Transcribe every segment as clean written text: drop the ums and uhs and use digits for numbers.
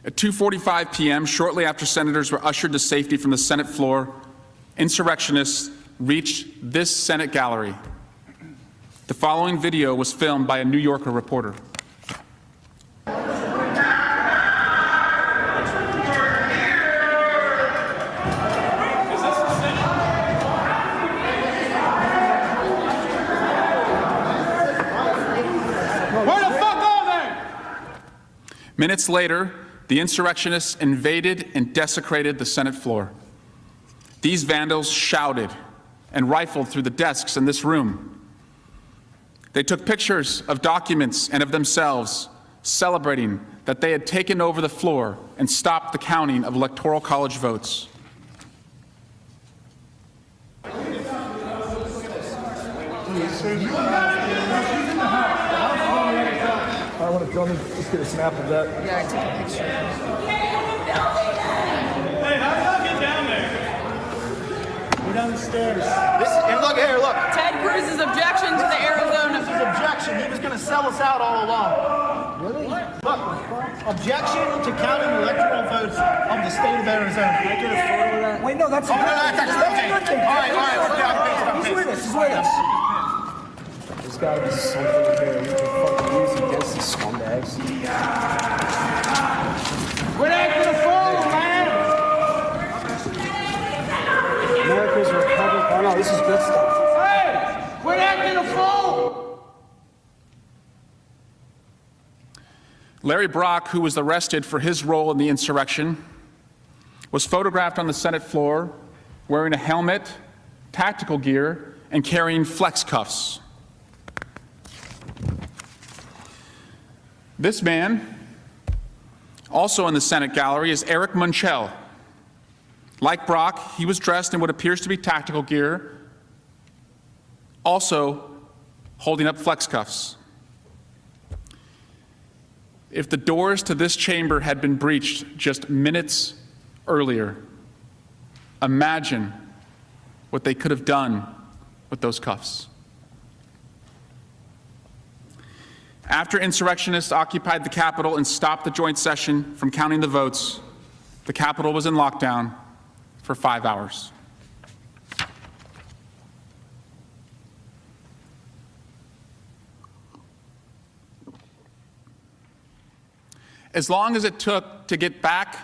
At 2:45 p.m., shortly after senators were ushered to safety from the Senate floor, insurrectionists reached this Senate gallery. The following video was filmed by a New Yorker reporter. Minutes later, the insurrectionists invaded and desecrated the Senate floor. These vandals shouted and rifled through the desks in this room. They took pictures of documents and of themselves, celebrating that they had taken over the floor and stopped the counting of Electoral College votes. I want to just get a snap of that. Yeah, I took a picture. Hey, how did y'all get down there? Go down the stairs. And look here, look. Ted Cruz's objection to the Arizona. His objection. He was going to sell us out all along. Really? Look, objection to counting electoral votes of the state of Arizona. Can I get a photo of that? Wait, no, that's that's okay. All right. He's with us. He's with us. There's got to be something there we can fucking use against these scumbags. Quit acting a fool, man! America's Republic. Oh no, this is good stuff. Hey! Quit acting a fool! Larry Brock, who was arrested for his role in the insurrection, was photographed on the Senate floor wearing a helmet, tactical gear, and carrying flex cuffs. This man, also in the Senate gallery, is Eric Munchell. Like Brock, he was dressed in what appears to be tactical gear, also holding up flex cuffs. If the doors to this chamber had been breached just minutes earlier, imagine what they could have done with those cuffs. After insurrectionists occupied the Capitol and stopped the joint session from counting the votes, the Capitol was in lockdown for 5 hours. As long as it took to get back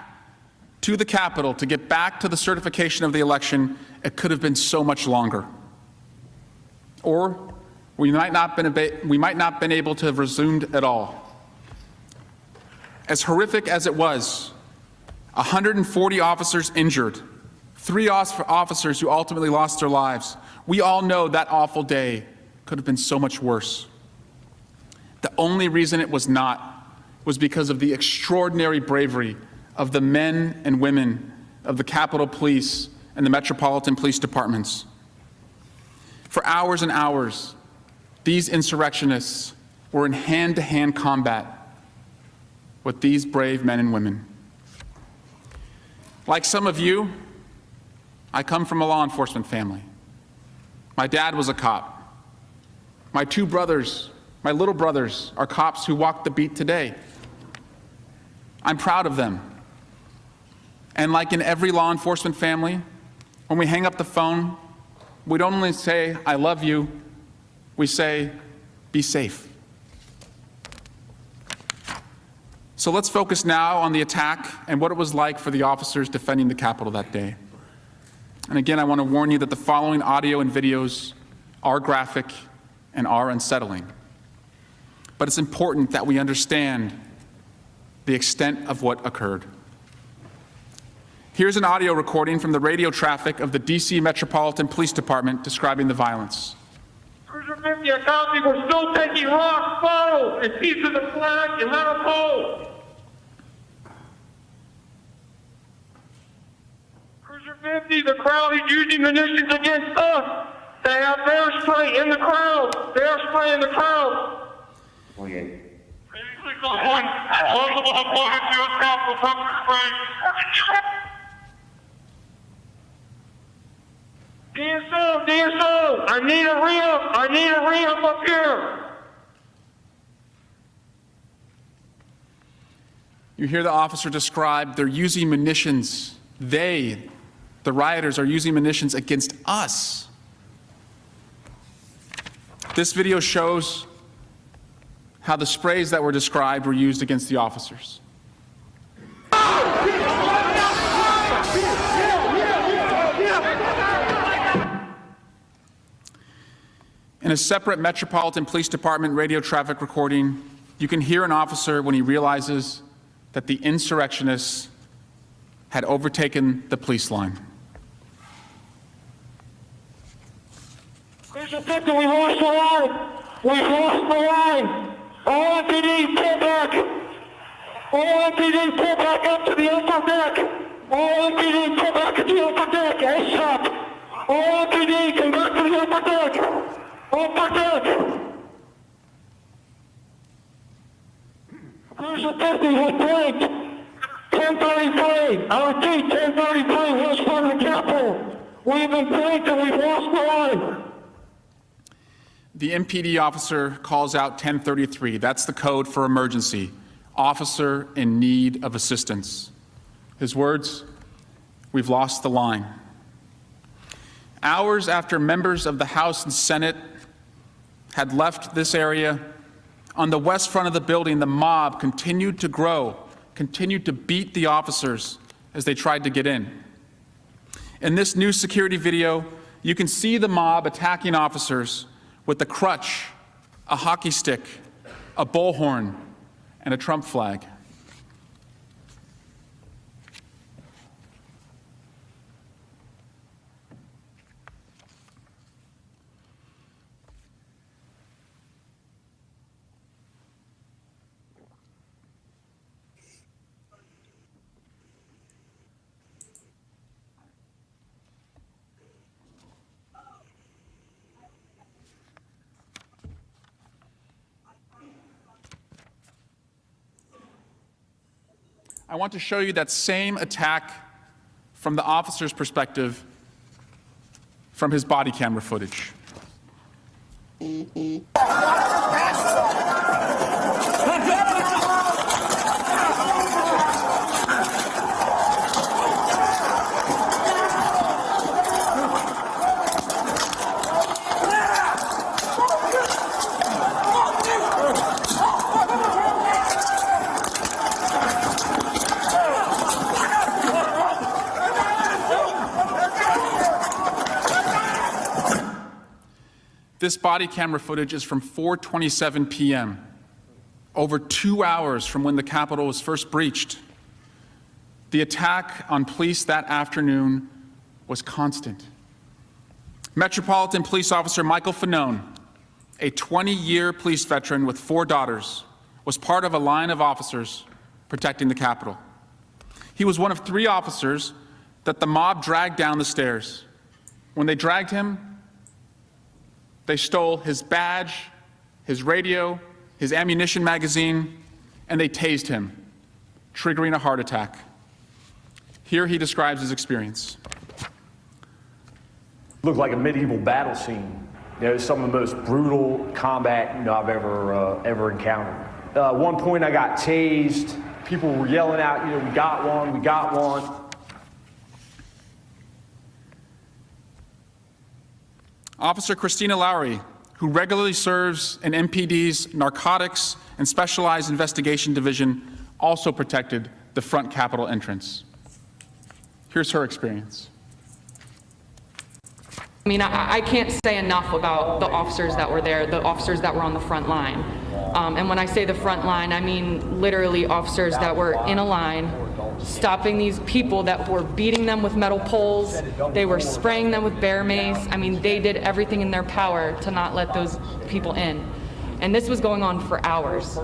to the Capitol, to get back to the certification of the election, it could have been so much longer. Or we might not been able to have resumed at all. As horrific as it was, 140 officers injured, 3 officers who ultimately lost their lives. We all know that awful day could have been so much worse. The only reason it was not was because of the extraordinary bravery of the men and women of the Capitol Police and the Metropolitan Police Departments. For hours and hours, these insurrectionists were in hand-to-hand combat with these brave men and women. Like some of you, I come from a law enforcement family. My dad was a cop. My 2 brothers, my little brothers, are cops who walk the beat today. I'm proud of them. And like in every law enforcement family, when we hang up the phone, we don't only say, "I love you," we say, "Be safe." So let's focus now on the attack and what it was like for the officers defending the Capitol that day. And again, I want to warn you that the following audio and videos are graphic and are unsettling. But it's important that we understand the extent of what occurred. Here's an audio recording from the radio traffic of the D.C. Metropolitan Police Department describing the violence. Cruiser 50 and county were still taking rocks, bottles, and pieces of flag and metal poles. Cruiser 50, the crowd is using munitions against us. They have bear spray in the crowd. Bear spray in the crowd. DSO, I need a ramp up here. You hear the officer describe they're using munitions. They, the rioters, are using munitions against us. This video shows how the sprays that were described were used against the officers. In a separate Metropolitan Police Department radio traffic recording, you can hear an officer when he realizes that the insurrectionists had overtaken the police line. There's a victim. We lost the line. We've lost the line. All MPD, pull back. All MPD, pull back up to the upper deck. All MPD, pull back to the upper deck. ASAP. All MPD, come back to the upper deck. Upper deck. There's a victim who blinked. 1033. I repeat, 1033, west part of the Capitol. We've been blinked and we've lost the line. The MPD officer calls out 1033. That's the code for emergency. Officer in need of assistance. His words, we've lost the line. Hours after members of the House and Senate had left this area, on the west front of the building, the mob continued to grow, continued to beat the officers as they tried to get in. In this new security video, you can see the mob attacking officers with a crutch, a hockey stick, a bullhorn, and a Trump flag. I want to show you that same attack from the officer's perspective from his body camera footage. This body camera footage is from 4:27 p.m., over 2 hours from when the Capitol was first breached. The attack on police that afternoon was constant. Metropolitan Police Officer Michael Fanone, a 20-year police veteran with 4 daughters, was part of a line of officers protecting the Capitol. He was one of 3 officers that the mob dragged down the stairs. When they dragged him, they stole his badge, his radio, his ammunition magazine, and they tased him, triggering a heart attack. Here he describes his experience. Looked like a medieval battle scene. Some of the most brutal combat I've ever encountered. At one point I got tased. People were yelling out, we got one, we got one. Officer Christina Lowry, who regularly serves in MPD's Narcotics and Specialized Investigation Division, also protected the front Capitol entrance. Here's her experience. I mean, I can't say enough about the officers that were there, the officers that were on the front line. And when I say the front line, I mean literally officers that were in a line, stopping these people that were beating them with metal poles. They were spraying them with bear mace. I mean, they did everything in their power to not let those people in. And this was going on for hours.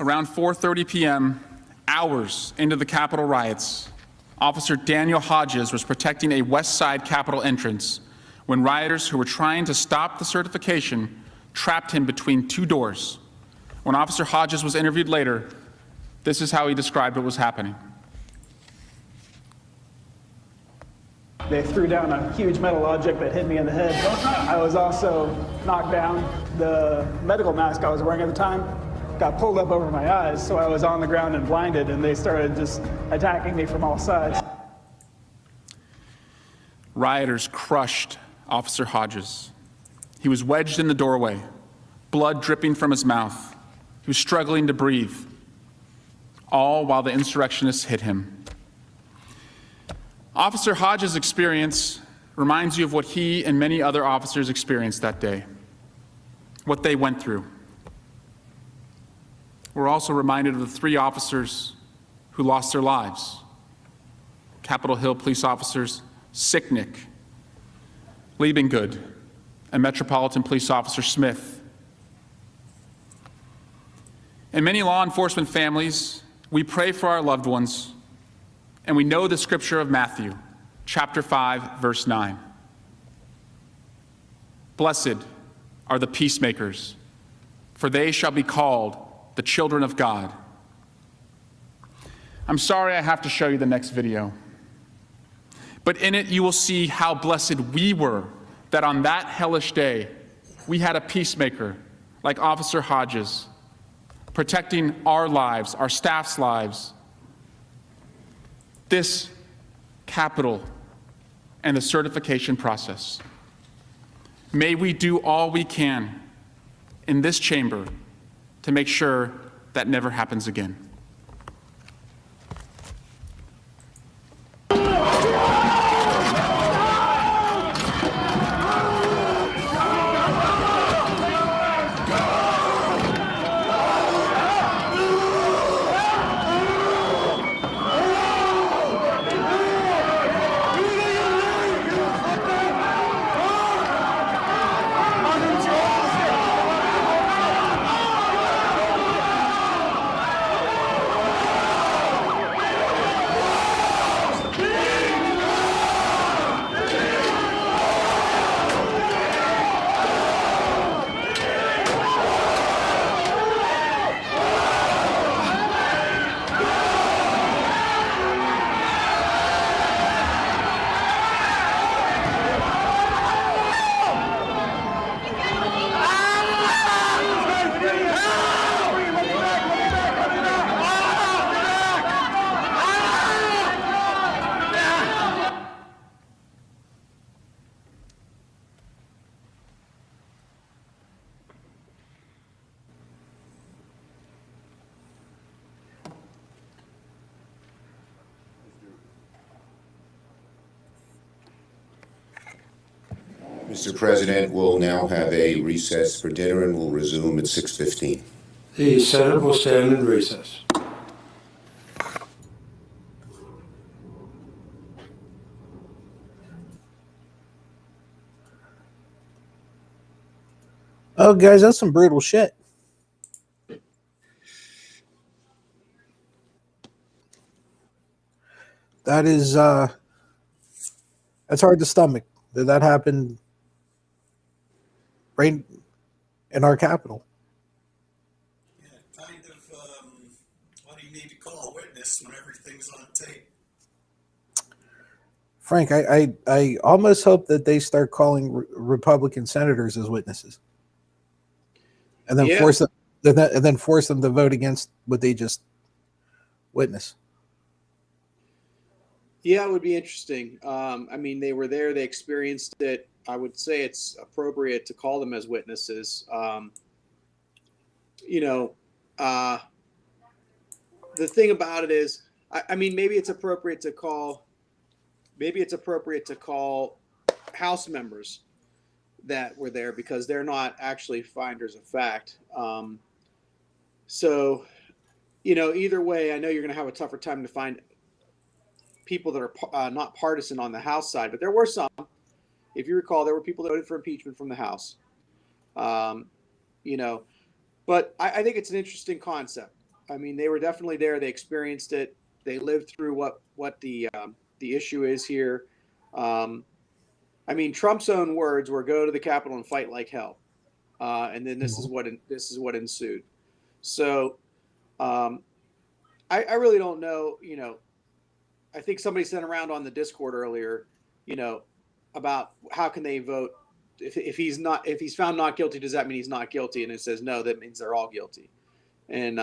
Around 4:30 p.m., hours into the Capitol riots, Officer Daniel Hodges was protecting a West Side Capitol entrance when rioters who were trying to stop the certification trapped him between 2 doors. When Officer Hodges was interviewed later, this is how he described what was happening. They threw down a huge metal object that hit me in the head. I was also knocked down. The medical mask I was wearing at the time got pulled up over my eyes, so I was on the ground and blinded, and they started just attacking me from all sides. Rioters crushed Officer Hodges. He was wedged in the doorway, blood dripping from his mouth. He was struggling to breathe, all while the insurrectionists hit him. Officer Hodges' experience reminds you of what he and many other officers experienced that day, what they went through. We're also reminded of the 3 officers who lost their lives. Capitol Hill police officers Sicknick, Liebengood, and Metropolitan Police Officer Smith. In many law enforcement families, we pray for our loved ones, and we know the scripture of Matthew, chapter 5, verse 9. Blessed are the peacemakers, for they shall be called the children of God. I'm sorry I have to show you the next video, but in it you will see how blessed we were that on that hellish day we had a peacemaker like Officer Hodges, protecting our lives, our staff's lives, this Capitol, and the certification process. May we do all we can in this chamber to make sure that never happens again. Mr. President, we'll now have a recess for dinner and we'll resume at 6:15. The Senate will stand in recess. Oh, guys, that's some brutal shit. That is, that's hard to stomach. That happened right in our capital. Yeah, kind of, why do you need to call a witness when everything's on tape? Frank, I almost hope that they start calling Republican senators as witnesses, and then force them to vote against what they just witnessed. Yeah, it would be interesting. I mean, they were there, they experienced it. I would say it's appropriate to call them as witnesses. The thing about it is, I mean, maybe it's appropriate to call House members that were there because they're not actually finders of fact. Either way, I know you're going to have a tougher time to find people that are not partisan on the House side, but there were some. If you recall, there were people that voted for impeachment from the House. But I think it's an interesting concept. I mean, they were definitely there. They experienced it. They lived through what the issue is here. I mean, Trump's own words were "Go to the Capitol and fight like hell," and then this is what ensued. So, I really don't know. I think somebody sent around on the Discord earlier, about how can they vote if he's found not guilty, does that mean he's not guilty? And it says no, that means they're all guilty. And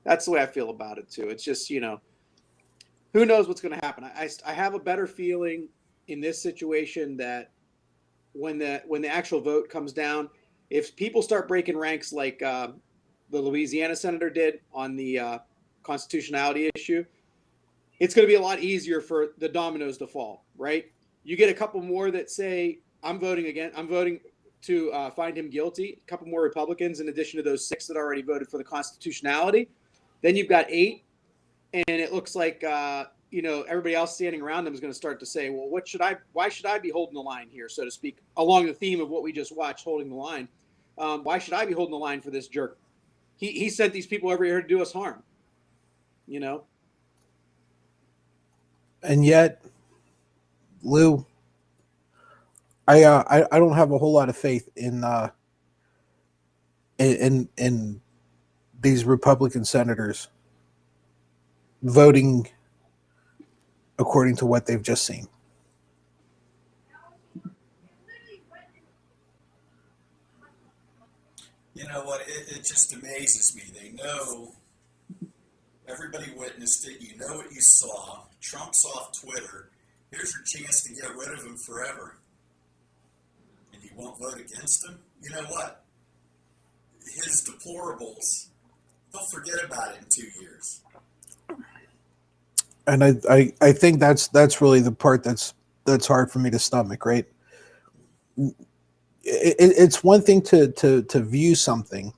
that's the way I feel about it too. It's just, who knows what's going to happen. I have a better feeling in this situation that when the actual vote comes down, if people start breaking ranks like the Louisiana senator did on the constitutionality issue, it's going to be a lot easier for the dominoes to fall, right? You get a couple more that say, I'm voting to find him guilty, a couple more Republicans in addition to those 6 that already voted for the constitutionality. Then you've got 8, and it looks like everybody else standing around them is going to start to say, well, why should I be holding the line here, so to speak, along the theme of what we just watched, holding the line. Why should I be holding the line for this jerk? He sent these people over here to do us harm, And yet, Lou, I don't have a whole lot of faith in these Republican senators voting according to what they've just seen. You know what? It just amazes me. They know. Everybody witnessed it. You know what you saw. Trump's off Twitter. Here's your chance to get rid of him forever. And you won't vote against him? You know what? His deplorables, they'll forget about it in 2 years. And I think that's really the part that's hard for me to stomach, right? It's one thing to view something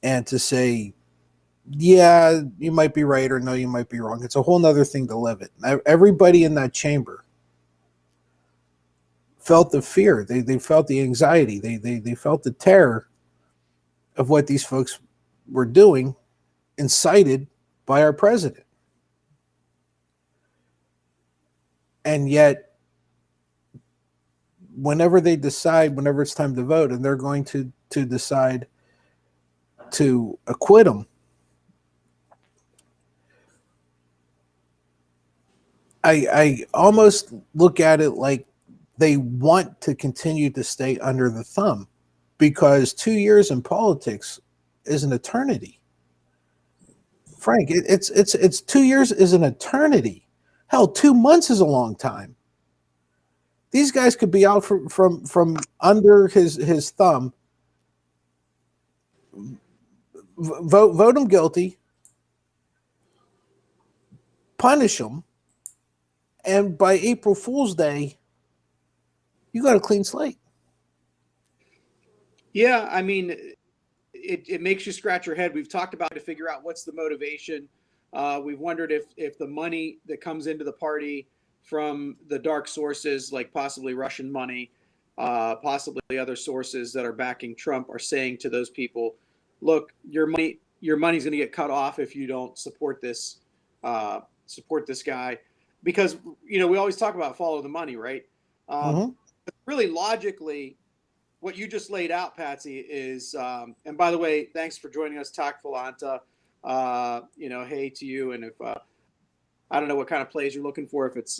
and to say, yeah, you might be right, or no, you might be wrong. It's a whole nother thing to live it. Everybody in that chamber felt the fear. They felt the anxiety. They felt the terror of what these folks were doing, incited by our president. And yet, whenever it's time to vote, and they're going to decide to acquit him, I almost look at it like they want to continue to stay under the thumb, because 2 years in politics is an eternity. Frank, it's 2 years is an eternity. Hell, 2 months is a long time. These guys could be out from under his thumb. Vote him guilty, punish him, and by April Fool's Day, you got a clean slate. Yeah, I mean, it makes you scratch your head. We've talked about to figure out what's the motivation. We've wondered if the money that comes into the party from the dark sources, like possibly Russian money, possibly other sources that are backing Trump, are saying to those people, look, your money's going to get cut off if you don't support this guy. Because, we always talk about follow the money, right? Really logically, what you just laid out, Patsy, is, and by the way, thanks for joining us, Tactful Anta. Hey to you. And if I don't know what kind of plays you're looking for, if it's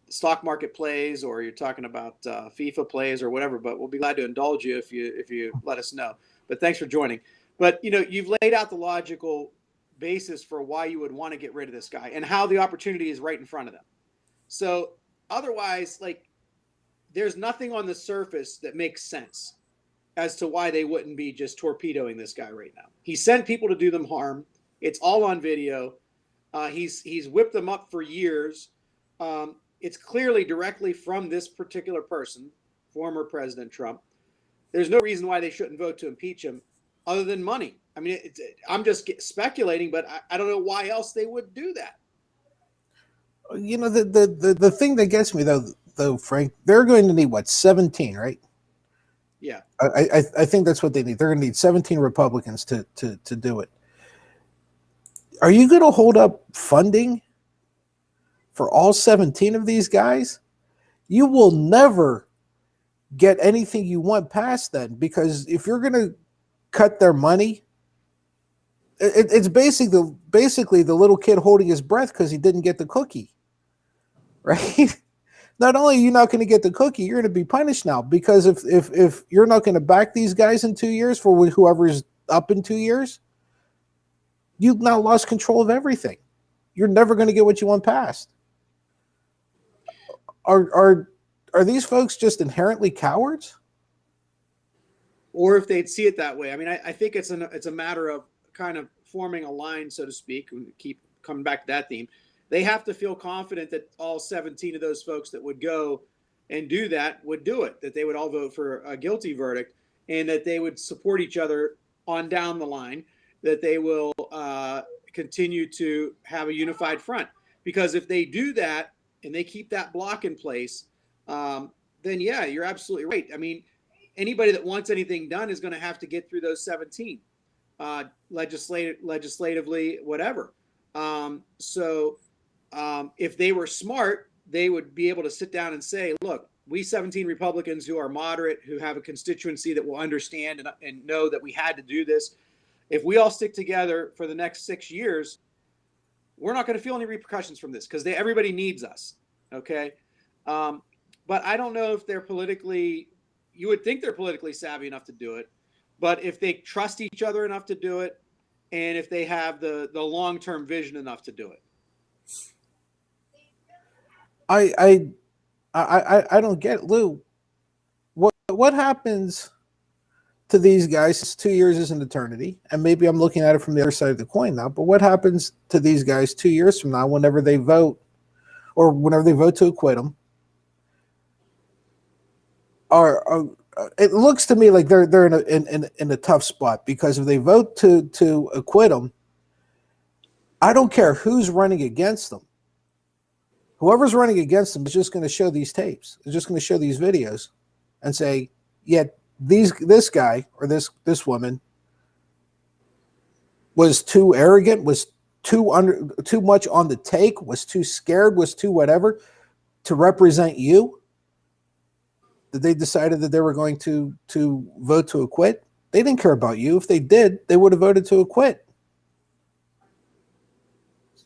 stock market plays or you're talking about FIFA plays or whatever, but we'll be glad to indulge you if you let us know. But thanks for joining. But you've laid out the logical basis for why you would want to get rid of this guy and how the opportunity is right in front of them. So otherwise, there's nothing on the surface that makes sense as to why they wouldn't be just torpedoing this guy right now. He sent people to do them harm. It's all on video. He's whipped them up for years. It's clearly directly from this particular person, former President Trump. There's no reason why they shouldn't vote to impeach him other than money. I mean, I'm just speculating, but I don't know why else they would do that. The thing that gets me though, Frank, they're going to need 17, right? Yeah. I think that's what they need. They're going to need 17 Republicans to do it. Are you going to hold up funding for all 17 of these guys? You will never get anything you want past then, because if you're going to cut their money, it's basically the little kid holding his breath because he didn't get the cookie, right? Not only are you not going to get the cookie, you're going to be punished now, because if you're not going to back these guys in 2 years for whoever's up in 2 years, you've now lost control of everything. You're never going to get what you want passed. Are these folks just inherently cowards? Or if they'd see it that way. I mean, I think it's a matter of kind of forming a line, so to speak, and keep coming back to that theme. They have to feel confident that all 17 of those folks that would go and do that would do it, that they would all vote for a guilty verdict, and that they would support each other on down the line, that they will continue to have a unified front. Because if they do that and they keep that block in place, then yeah, you're absolutely right. I mean, anybody that wants anything done is going to have to get through those 17, legislatively, whatever. If they were smart, they would be able to sit down and say, look, we 17 Republicans who are moderate, who have a constituency that will understand and know that we had to do this. If we all stick together for the next 6 years, we're not going to feel any repercussions from this because everybody needs us. Okay. But I don't know if they're politically, you would think they're politically savvy enough to do it, but if they trust each other enough to do it, and if they have the long-term vision enough to do it. I don't get, Lou. What happens to these guys? 2 years is an eternity, and maybe I'm looking at it from the other side of the coin now. But what happens to these guys 2 years from now, whenever they vote, or whenever they vote to acquit them? It looks to me like they're in a tough spot, because if they vote to acquit them, I don't care who's running against them. Whoever's running against them is just going to show these tapes. It's just going to show these videos and say, yeah, this guy or this woman was too arrogant, was too much on the take, was too scared, was too whatever to represent you. That they decided that they were going to vote to acquit. They didn't care about you. If they did, they would have voted to acquit.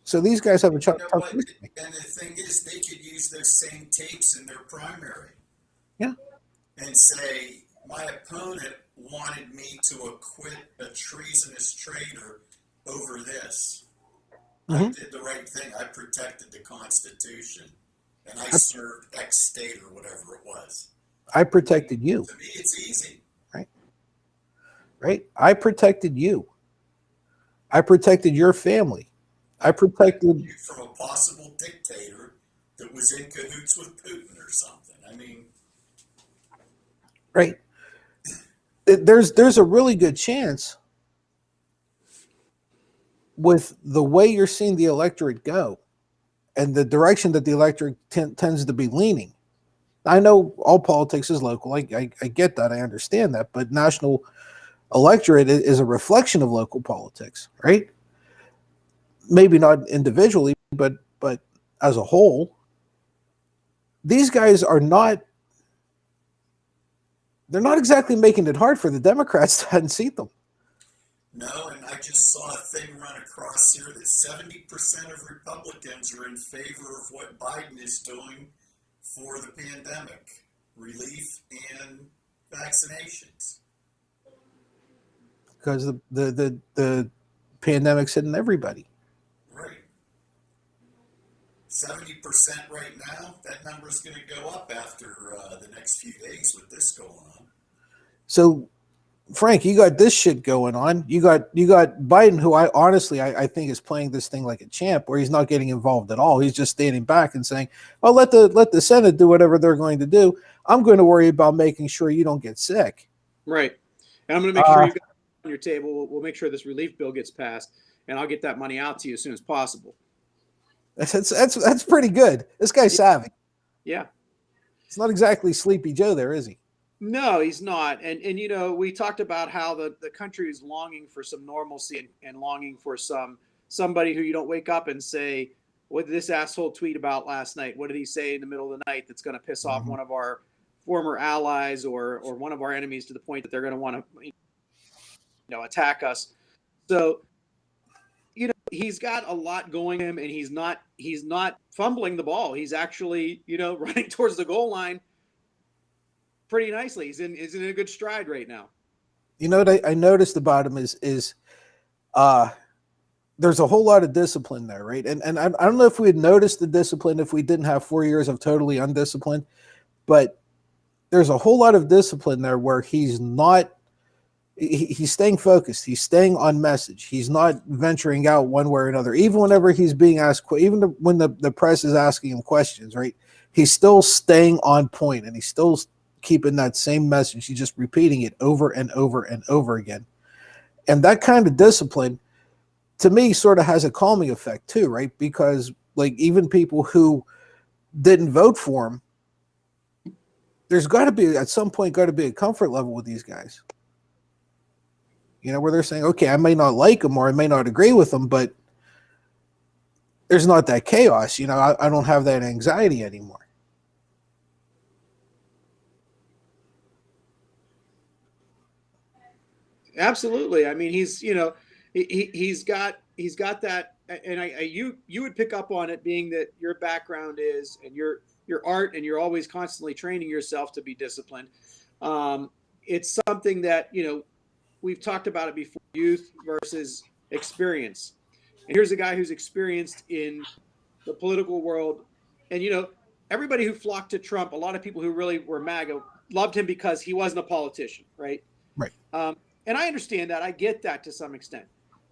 So these guys have a tough. And the thing is, they could use those same tapes in their primary. Yeah. And say, my opponent wanted me to acquit a treasonous traitor over this. I did the right thing. I protected the Constitution. And I served X state or whatever it was. I protected you. To me, it's easy. Right? I protected you. I protected your family. I protected you from a possible dictator that was in cahoots with Putin or something. I mean, right. There's a really good chance with the way you're seeing the electorate go and the direction that the electorate tends to be leaning. I know all politics is local. I get that. I understand that. But national electorate is a reflection of local politics, right? Maybe not individually, but as a whole. These guys are not, they're not exactly making it hard for the Democrats to unseat them. no, and I just saw a thing run across here that 70% of Republicans are in favor of what Biden is doing for the pandemic, relief and vaccinations. Because the pandemic's hitting everybody. Right. 70% right now. That number is going to go up after the next few days with this going on. So, Frank, you got this shit going on. You got Biden, who I honestly think is playing this thing like a champ, where he's not getting involved at all. He's just standing back and saying, "Well, let the Senate do whatever they're going to do. I'm going to worry about making sure you don't get sick." Right. And I'm going to make sure you got it on your table. We'll make sure this relief bill gets passed, and I'll get that money out to you as soon as possible. That's pretty good. This guy's savvy. Yeah. It's not exactly Sleepy Joe there, is he? No, he's not. And you know, we talked about how the country is longing for some normalcy and longing for somebody who you don't wake up and say, what did this asshole tweet about last night? What did he say in the middle of the night that's going to piss off one of our former allies or one of our enemies to the point that they're going to want to attack us. So, he's got a lot going him, and he's not fumbling the ball. He's actually, running towards the goal line pretty nicely. He's in a good stride right now. You know what I noticed about him is there's a whole lot of discipline there, right? And I don't know if we'd noticed the discipline if we didn't have 4 years of totally undisciplined, but there's a whole lot of discipline there where he's staying focused. He's staying on message. He's not venturing out one way or another. Even whenever he's being asked, even when the press is asking him questions, right? He's still staying on point, and he's still keeping that same message. He's just repeating it over and over and over again. And that kind of discipline, to me, sort of has a calming effect too, right? Because like even people who didn't vote for him, there's got to be at some point got to be a comfort level with these guys. You know, where they're saying, okay, I may not like him or I may not agree with him, but there's not that chaos. You know, I don't have that anxiety anymore. Absolutely. I mean, he's, you know, he's got that, and you would pick up on it, being that your background is, and your art, and you're always constantly training yourself to be disciplined. It's something that, you know, we've talked about it before, youth versus experience. And here's a guy who's experienced in the political world. And, you know, everybody who flocked to Trump, a lot of people who really were MAGA, loved him because he wasn't a politician, right? Right. And I understand that. I get that to some extent.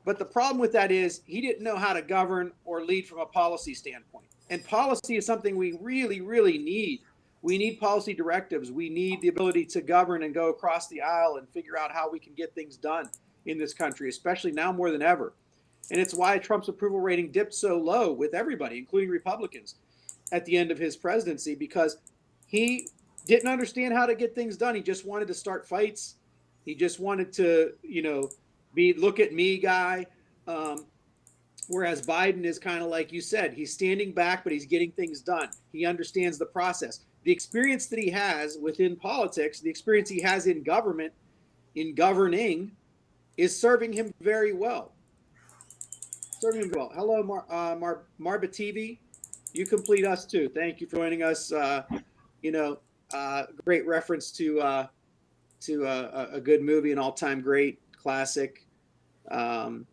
But the problem with that is he didn't know how to govern or lead from a policy standpoint. And policy is something we really, really need. We need policy directives. We need the ability to govern and go across the aisle and figure out how we can get things done in this country, especially now more than ever. And it's why Trump's approval rating dipped so low with everybody, including Republicans, at the end of his presidency, because he didn't understand how to get things done. He just wanted to start fights. He just wanted to, you know, be look at me guy. Whereas Biden is kind of like you said, he's standing back, but he's getting things done. He understands the process. The experience that he has within politics, the experience he has in government, in governing, is serving him very well. Serving him well. Hello, Marba TV. You complete us too. Thank you for joining us. Great reference to a good movie, an all-time great classic. Tom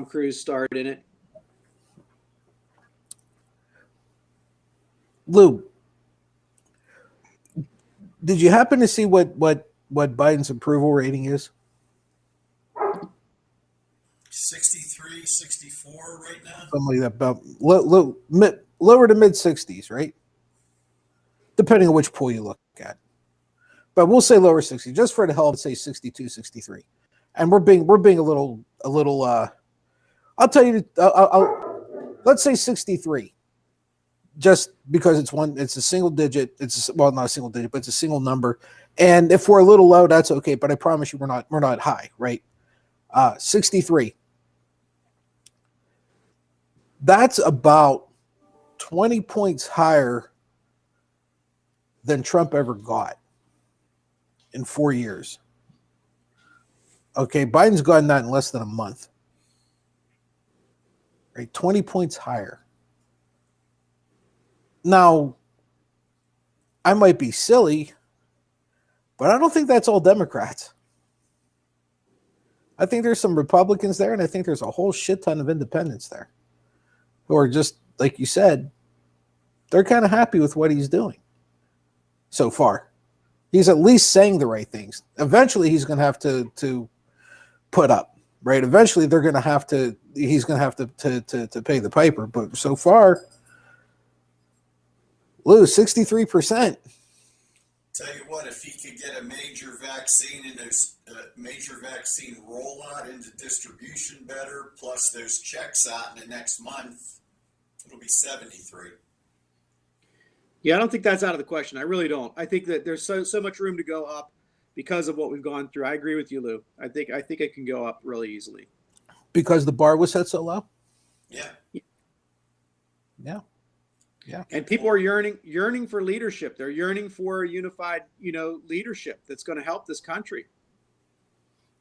Cruise starred in it. Lou, did you happen to see what Biden's approval rating is? 63, 64 right now. Something like that, about lower to mid 60s, right? Depending on which poll you look at. But we'll say lower 60, just for the hell of it, say 62, 63. And we're being a little I'll tell you, let's say 63. Just because it's a single digit, not a single digit, but it's a single number. And if we're a little low, that's okay. But I promise you, we're not high, right? 63. That's about 20 points higher than Trump ever got in 4 years. Okay, Biden's gotten that in less than a month. Right, 20 points higher. Now, I might be silly, but I don't think that's all Democrats. I think there's some Republicans there, and I think there's a whole shit ton of independents there who are just, like you said, they're kind of happy with what he's doing so far. He's at least saying the right things. Eventually, he's going to have to put up, right? Eventually, he's going to have to pay the piper. But so far, lose 63%. Tell you what, if he could get a major vaccine and those major vaccine rollout into distribution better, plus those checks out in the next month, it'll be 73. Yeah, I don't think that's out of the question. I really don't. I think that there's so much room to go up because of what we've gone through. I agree with you, Lou. I think it can go up really easily. Because the bar was set so low? Yeah. Yeah. Yeah. And people are yearning for leadership. They're yearning for a unified, leadership that's going to help this country.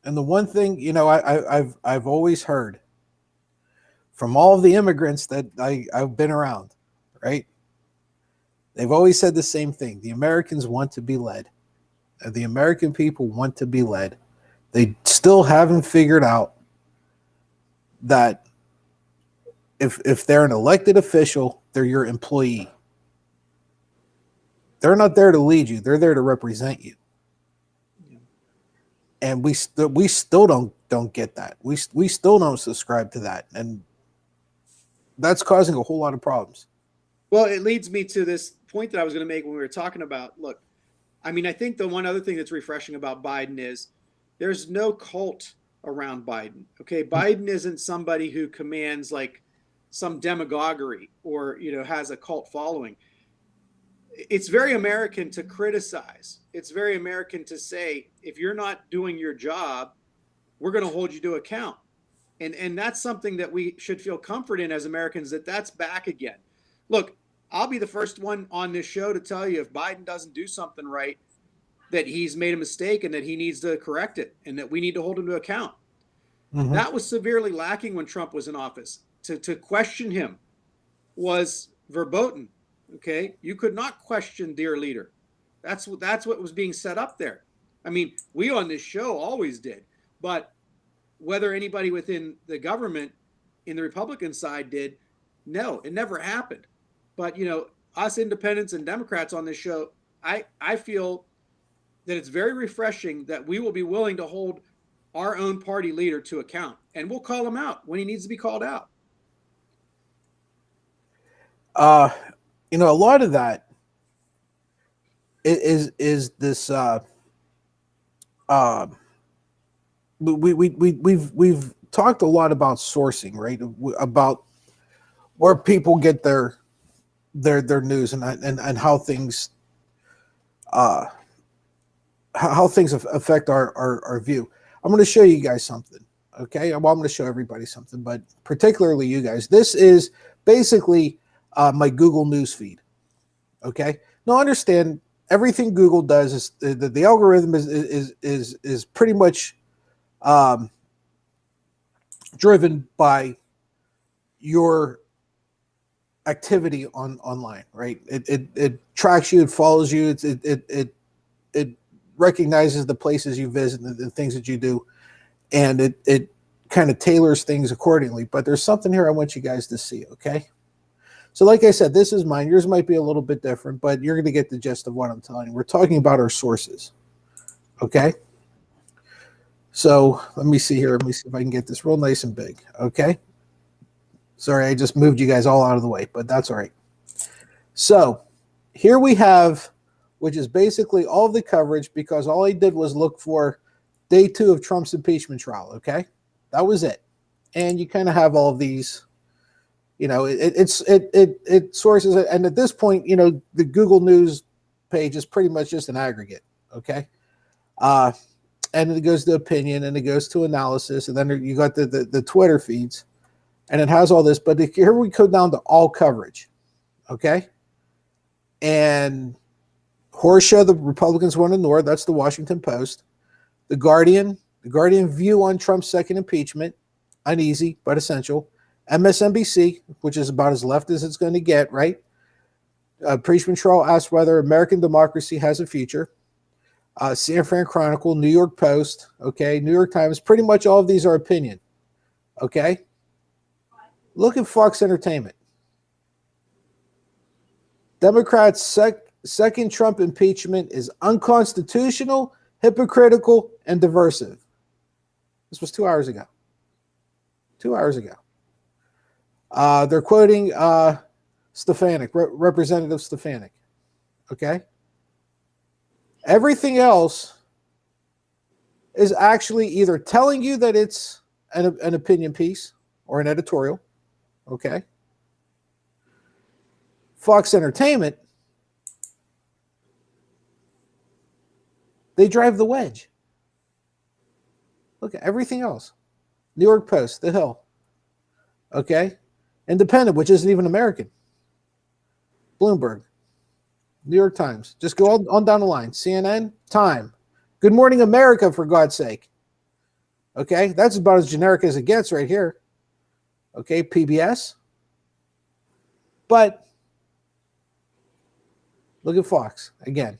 And the one thing, I've always heard from all of the immigrants that I've been around, right? They've always said the same thing. The Americans want to be led. and the American people want to be led. They still haven't figured out that if they're an elected official, they're your employee. They're not there to lead you. They're there to represent you. And we still don't get that. We still don't subscribe to that, and that's causing a whole lot of problems. Well, it leads me to this point that I was going to make when we were talking about, look, I mean, I think the one other thing that's refreshing about Biden is there's no cult around Biden. Okay. Biden isn't somebody who commands like some demagoguery or, has a cult following. It's very American to criticize. It's very American to say, if you're not doing your job, we're going to hold you to account. And that's something that we should feel comfort in as Americans, that's back again. Look, I'll be the first one on this show to tell you if Biden doesn't do something right, that he's made a mistake and that he needs to correct it and that we need to hold him to account. Mm-hmm. That was severely lacking when Trump was in office. To question him was verboten. Okay. You could not question dear leader. That's what was being set up there. I mean, we on this show always did, but whether anybody within the government in the Republican side did, no, it never happened. But, us independents and Democrats on this show, I feel that it's very refreshing that we will be willing to hold our own party leader to account, and we'll call him out when he needs to be called out. A lot of that is this. We've talked a lot about sourcing, right? About where people get their news and how things affect our view. I'm going to show you guys something. Okay, well, I'm going to show everybody something, but particularly you guys. This is basically my Google News feed. Okay, now understand everything Google does is the algorithm is pretty much driven by your activity online, right? It tracks you, it follows you, it recognizes the places you visit and the things that you do, and it kind of tailors things accordingly. But there's something here I want you guys to see, okay? So like I said, this is mine. Yours might be a little bit different, but you're going to get the gist of what I'm telling you. We're talking about our sources, okay? So let me see here. Let me see if I can get this real nice and big, okay? Sorry, I just moved you guys all out of the way, but that's all right. So here we have, which is basically all of the coverage, because all I did was look for day 2 of Trump's impeachment trial, okay? That was it. And you kind of have all of these, it sources, and at this point, the Google News page is pretty much just an aggregate, okay? And it goes to opinion, and it goes to analysis, and then you got the Twitter feeds, and it has all this. But here we go down to all coverage, okay? And Horseshoe, the Republicans won the North. That's the Washington Post. The Guardian view on Trump's second impeachment, uneasy but essential. MSNBC, which is about as left as it's going to get, right? Impeachment trial asks whether American democracy has a future. San Fran Chronicle, New York Post, okay, New York Times. Pretty much all of these are opinion, okay? Look at Fox Entertainment. Democrats' second Trump impeachment is unconstitutional, hypocritical, and diversive. This was 2 hours ago. 2 hours ago. They're quoting Stefanik, Representative Stefanik, okay? Everything else is actually either telling you that it's an opinion piece or an editorial, okay? Fox Entertainment, they drive the wedge. Look at everything else. New York Post, The Hill, okay? Independent, which isn't even American. Bloomberg, New York Times. Just go on down the line. CNN, Time. Good Morning America, for God's sake. Okay, that's about as generic as it gets right here. Okay, PBS. But look at Fox again,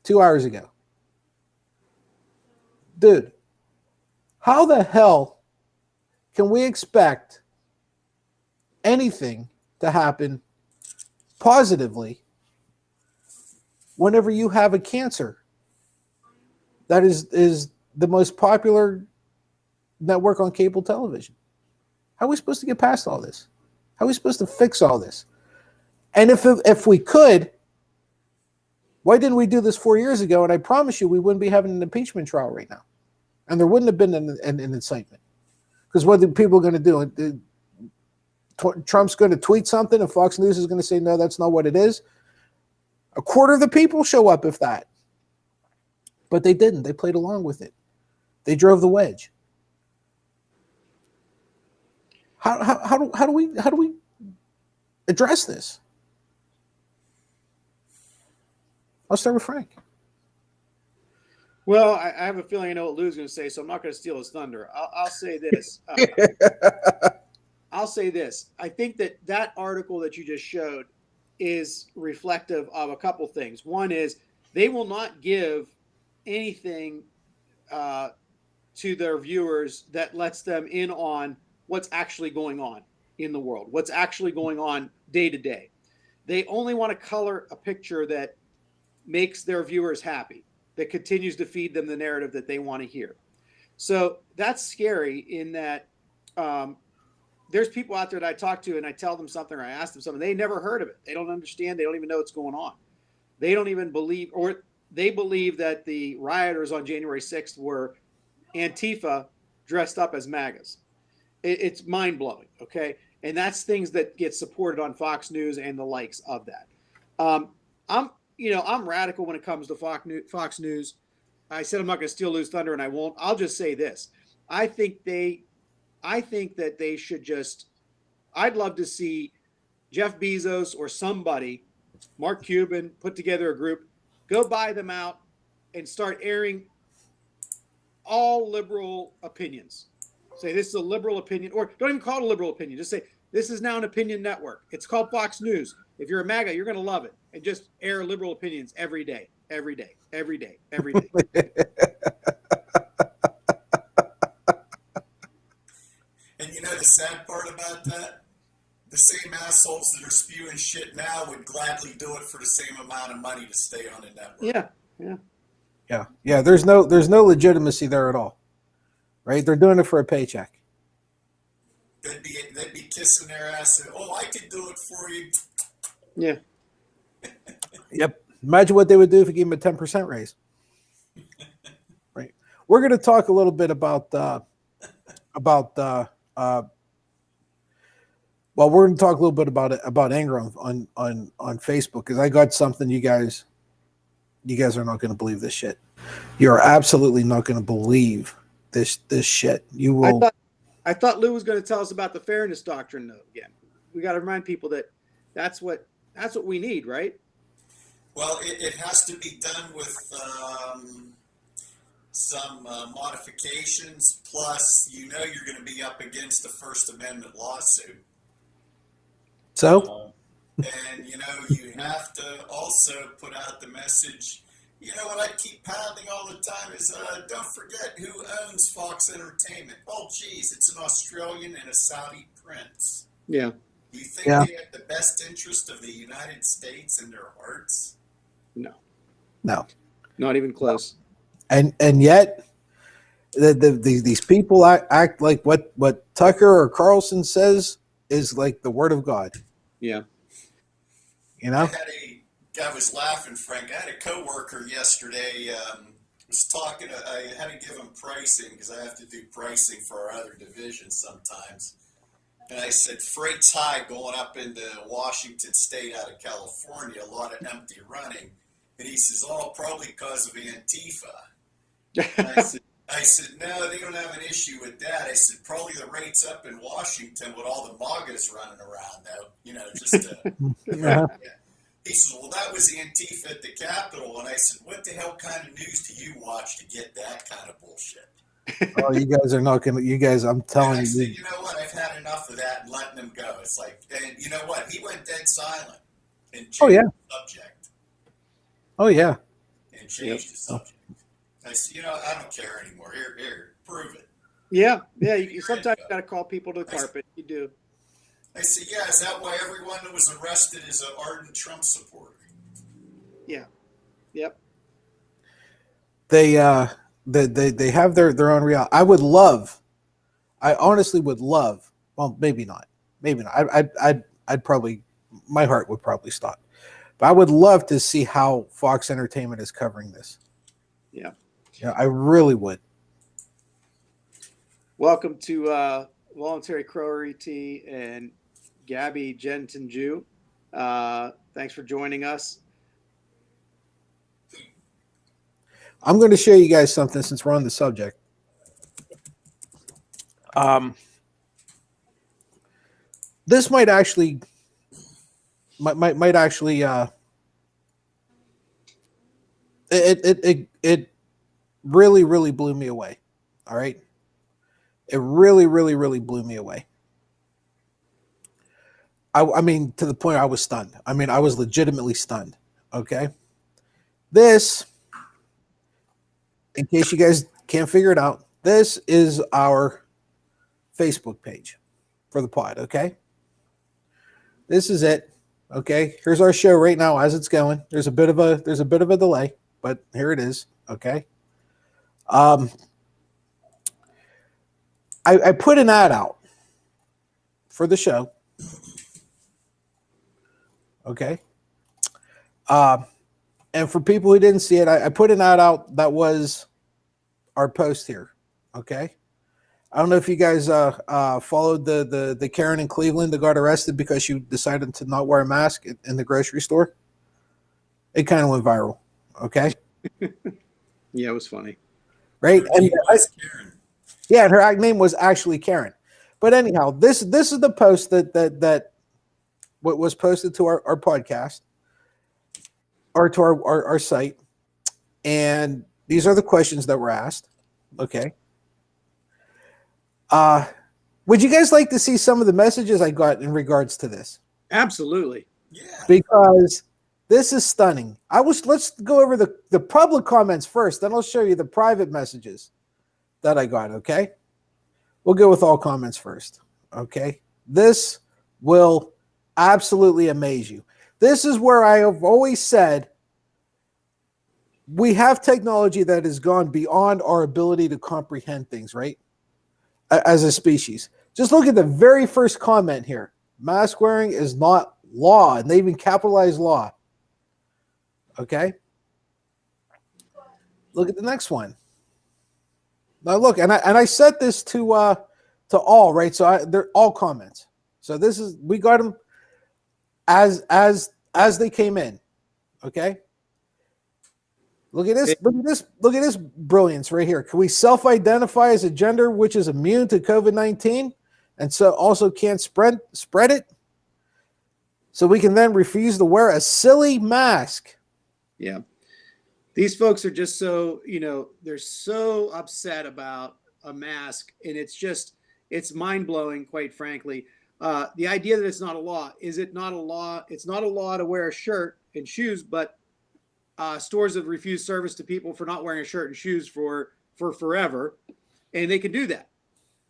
2 hours ago. dude, how the hell can we expect anything to happen positively whenever you have a cancer that is the most popular network on cable television? How are we supposed to get past all this? How are we supposed to fix all this? And if we could, why didn't we do this 4 years ago? And I promise you, we wouldn't be having an impeachment trial right now. And there wouldn't have been an incitement. Because what are people going to do? Trump's going to tweet something and Fox News is going to say, no, that's not what it is. A quarter of the people show up, if that. But they didn't. They played along with it. They drove the wedge. How do we address this? I'll start with Frank. Well, I have a feeling I know what Lou's going to say, so I'm not going to steal his thunder. I'll say this. I'll say this. I think that article that you just showed is reflective of a couple things. One is they will not give anything to their viewers that lets them in on what's actually going on in the world, what's actually going on day to day. They only want to color a picture that makes their viewers happy, that continues to feed them the narrative that they want to hear. So that's scary in that there's people out there that I talk to and I tell them something or I ask them something. They never heard of it. They don't understand. They don't even know what's going on. They don't even believe, or they believe that the rioters on January 6th were Antifa dressed up as MAGAs. It's mind-blowing, okay? And that's things that get supported on Fox News and the likes of that. I'm radical when it comes to Fox News. I said I'm not going to steal Lou's thunder, and I won't. I'll just say this. I think that they should just – I'd love to see Jeff Bezos or somebody, Mark Cuban, put together a group, go buy them out, and start airing all liberal opinions. Say this is a liberal opinion, or don't even call it a liberal opinion. Just say this is now an opinion network. It's called Fox News. If you're a MAGA, you're going to love it. And just air liberal opinions every day, every day, every day, every day. And you know the sad part about that? The same assholes that are spewing shit now would gladly do it for the same amount of money to stay on the network. Yeah. There's no legitimacy there at all, right? They're doing it for a paycheck. They'd be kissing their ass and, oh, I could do it for you. Yeah. Yep. Imagine what they would do if you gave them a 10% raise. Right. We're going to talk a little bit about we're going to talk a little bit about anger on Facebook, because I got something you guys are not going to believe this shit. You're absolutely not going to believe this shit. You will. I thought Lou was going to tell us about the Fairness Doctrine, though. Again, we got to remind people that that's what we need, right? Well, it has to be done with some modifications. Plus, you're going to be up against a First Amendment lawsuit. So? And, you have to also put out the message. What I keep pounding all the time is don't forget who owns Fox Entertainment. Oh, geez, it's an Australian and a Saudi prince. Yeah. Do you think they have the best interest of the United States in their hearts? No. Not even close. And yet, these people act like what Tucker or Carlson says is like the word of God. Yeah. I was laughing, Frank. I had a coworker yesterday. Was talking. I had to give him pricing because I have to do pricing for our other divisions sometimes. And I said, freight's high going up into Washington State out of California. A lot of empty running. And he says, oh, probably because of Antifa. And I said, no, they don't have an issue with that. I said, probably the rate's up in Washington with all the MAGAs running around, though. Just to. Yeah. He said, well, that was Antifa at the Capitol. And I said, what the hell kind of news do you watch to get that kind of bullshit? Oh, you guys are not going to, you guys, I'm telling I you. Said, you know what? I've had enough of that and letting them go. It's like, and you know what? He went dead silent and changed the subject. Oh, yeah. And changed the subject. I said, I don't care anymore. Here, prove it. Yeah. You sometimes got to call people to the carpet. You do. I said, yeah, is that why everyone that was arrested is an ardent Trump supporter? Yeah. Yep. They have their own reality. I honestly would love. Well, maybe not. I'd probably, my heart would probably stop. But I would love to see how Fox Entertainment is covering this. Yeah. Yeah, I really would. Welcome to Voluntary Crowery Tea and Gabby Jenton Jew. Thanks for joining us. I'm going to show you guys something since we're on the subject. This might actually it really blew me away. All right. It really blew me away. I mean, to the point I was stunned. I mean, I was legitimately stunned. Okay. This, in case you guys can't figure it out, this is our Facebook page for the pod. Okay. This is it. Okay. Here's our show right now as it's going. There's a bit of a delay, but here it is. Okay. I put an ad out for the show. Okay. And for people who didn't see it, I put an ad out that was our post here. Okay. I don't know if you guys followed the Karen in Cleveland that got arrested because she decided to not wear a mask in the grocery store. It kind of went viral. Okay. Yeah, it was funny. Right. And and her name was actually Karen. But anyhow, this is the post that what was posted to our podcast or to our site. And these are the questions that were asked. Okay. Would you guys like to see some of the messages I got in regards to this? Absolutely. Yeah. Because this is stunning. Let's go over the public comments first, then I'll show you the private messages that I got, okay? We'll go with all comments first, okay? This will absolutely amaze you. This is where I have always said we have technology that has gone beyond our ability to comprehend things, right? As a species. Just look at the very first comment here. Mask wearing is not law, and they even capitalize law. Okay? Look at the next one. Now look, and I set this to all, right? So they're all comments. So this is, we got them as they came in. Okay? Look at this. Look at this brilliance right here. Can we self-identify as a gender which is immune to COVID-19 and so also can't spread it? So we can then refuse to wear a silly mask. Yeah. These folks are just so, they're so upset about a mask, and it's mind-blowing, quite frankly. The idea that it's not a law, is it not a law? It's not a law to wear a shirt and shoes, but stores have refused service to people for not wearing a shirt and shoes for forever, and they can do that,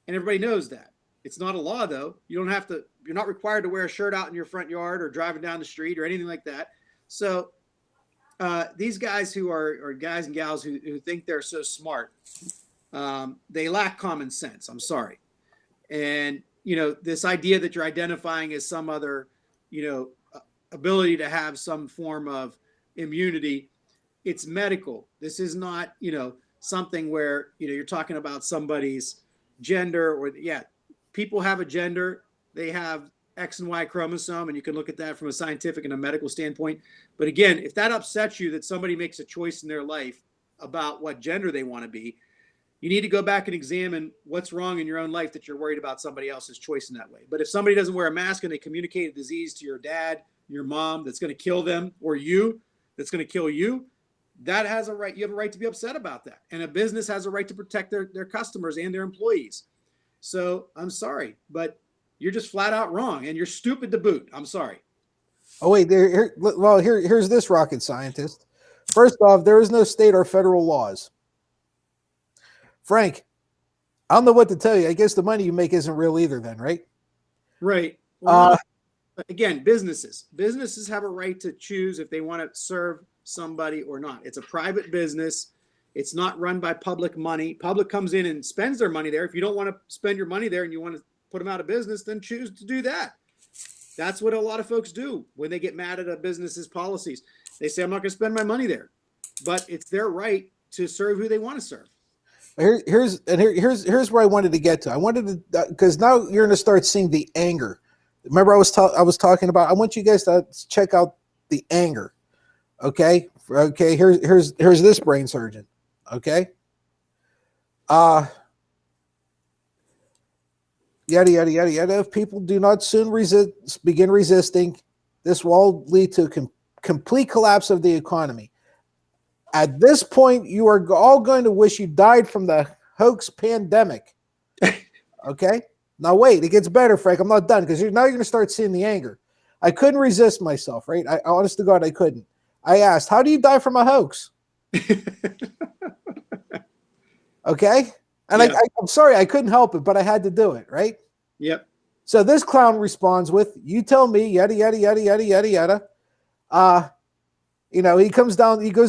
and everybody knows that. It's not a law, though. You're not required to wear a shirt out in your front yard or driving down the street or anything like that. So these guys who are guys and gals who think they're so smart, they lack common sense. I'm sorry. And this idea that you're identifying as some other ability to have some form of immunity, it's medical. This is not, something where, you're talking about somebody's gender or people have a gender, they have X and Y chromosome, and you can look at that from a scientific and a medical standpoint. But again, if that upsets you that somebody makes a choice in their life about what gender they want to be, you need to go back and examine what's wrong in your own life that you're worried about somebody else's choice in that way. But if somebody doesn't wear a mask and they communicate a disease to your dad, your mom, that's going to kill them, or you, that's going to kill you, that has a right. You have a right to be upset about that. And a business has a right to protect their customers and their employees. So I'm sorry, but you're just flat out wrong, and you're stupid to boot. I'm sorry. Oh, wait, here's this rocket scientist. First off, there is no state or federal laws Frank, I don't know what to tell you. I guess the money you make isn't real either then, right? Right. Well, again, businesses have a right to choose if they want to serve somebody or not. It's a private business. It's not run by public money. Public comes in and spends their money there. If you don't want to spend your money there and you want to put them out of business, then choose to do that. That's what a lot of folks do when they get mad at a business's policies. They say, I'm not going to spend my money there, but it's their right to serve who they want to serve. Here's where I wanted to get to. I wanted to, because now you're going to start seeing the anger. Remember, I was talking about. I want you guys to check out the anger. Okay. Here's this brain surgeon. Okay. Yada yada yada yada. If people do not soon begin resisting, this will lead to a complete collapse of the economy. At this point, you are all going to wish you died from the hoax pandemic. Okay? Now wait, it gets better, Frank. I'm not done, because now you're going to start seeing the anger. I couldn't resist myself, right? I honest to God, I couldn't. I asked, how do you die from a hoax? Okay? And yeah. I'm sorry, I couldn't help it, but I had to do it, right? Yep. So this clown responds with, you tell me, yada, yada, yada, yada, yada, yada. He goes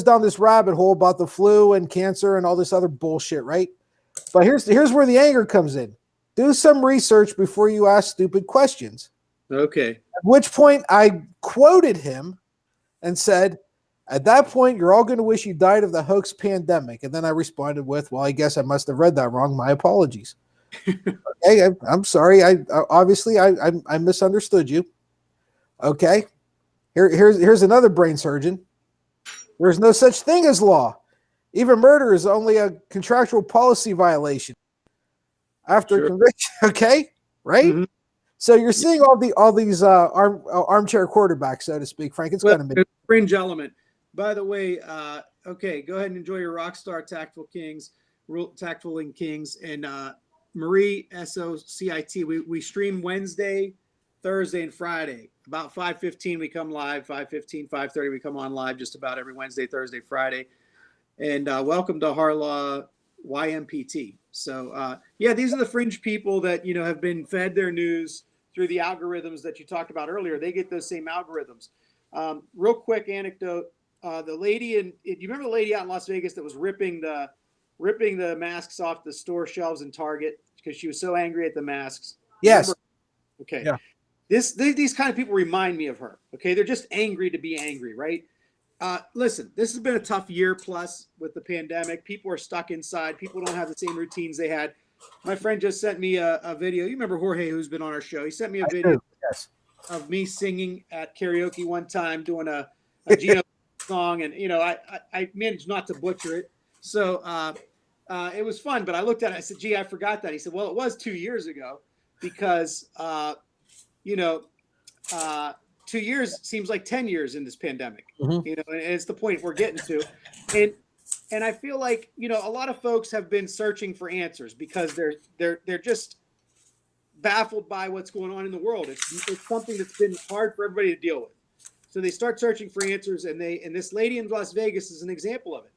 down this rabbit hole about the flu and cancer and all this other bullshit, right? But here's where the anger comes in. Do some research before you ask stupid questions. Okay. At which point I quoted him and said, at that point, you're all going to wish you died of the hoax pandemic. And then I responded with, well, I guess I must have read that wrong. My apologies. Okay, I'm sorry. I obviously misunderstood you. Okay. Here's another brain surgeon. There's no such thing as law. Even murder is only a contractual policy violation after conviction. Okay, right? Mm-hmm. So you're seeing all these armchair quarterbacks, so to speak, Frank. It's kind of fringe element. By the way, okay, go ahead and enjoy your Rockstar Tactful Kings, Tactful Kings, and Marie SOCIT. We stream Wednesday, Thursday, and Friday. About 5:15 we come live. 5:15, 5:30 we come on live. Just about every Wednesday, Thursday, Friday. And welcome to Harlaw YMPT. So these are the fringe people that have been fed their news through the algorithms that you talked about earlier. They get those same algorithms. Real quick anecdote: the lady you remember the lady out in Las Vegas that was ripping the masks off the store shelves in Target because she was so angry at the masks? Yes. Remember? Okay. Yeah. These kind of people remind me of her. Okay, they're just angry to be angry, right? Listen, this has been a tough year plus with the pandemic. People are stuck inside. People don't have the same routines they had. My friend just sent me a video. You remember Jorge, who's been on our show? He sent me a video of me singing at karaoke one time, doing a Gino song, and I managed not to butcher it. So it was fun. But I looked at it. I said, "Gee, I forgot that." He said, "Well, it was 2 years ago, because." 2 years seems like 10 years in this pandemic, and it's the point we're getting to. And I feel like, a lot of folks have been searching for answers because they're just baffled by what's going on in the world. It's something that's been hard for everybody to deal with. So they start searching for answers, and this lady in Las Vegas is an example of it.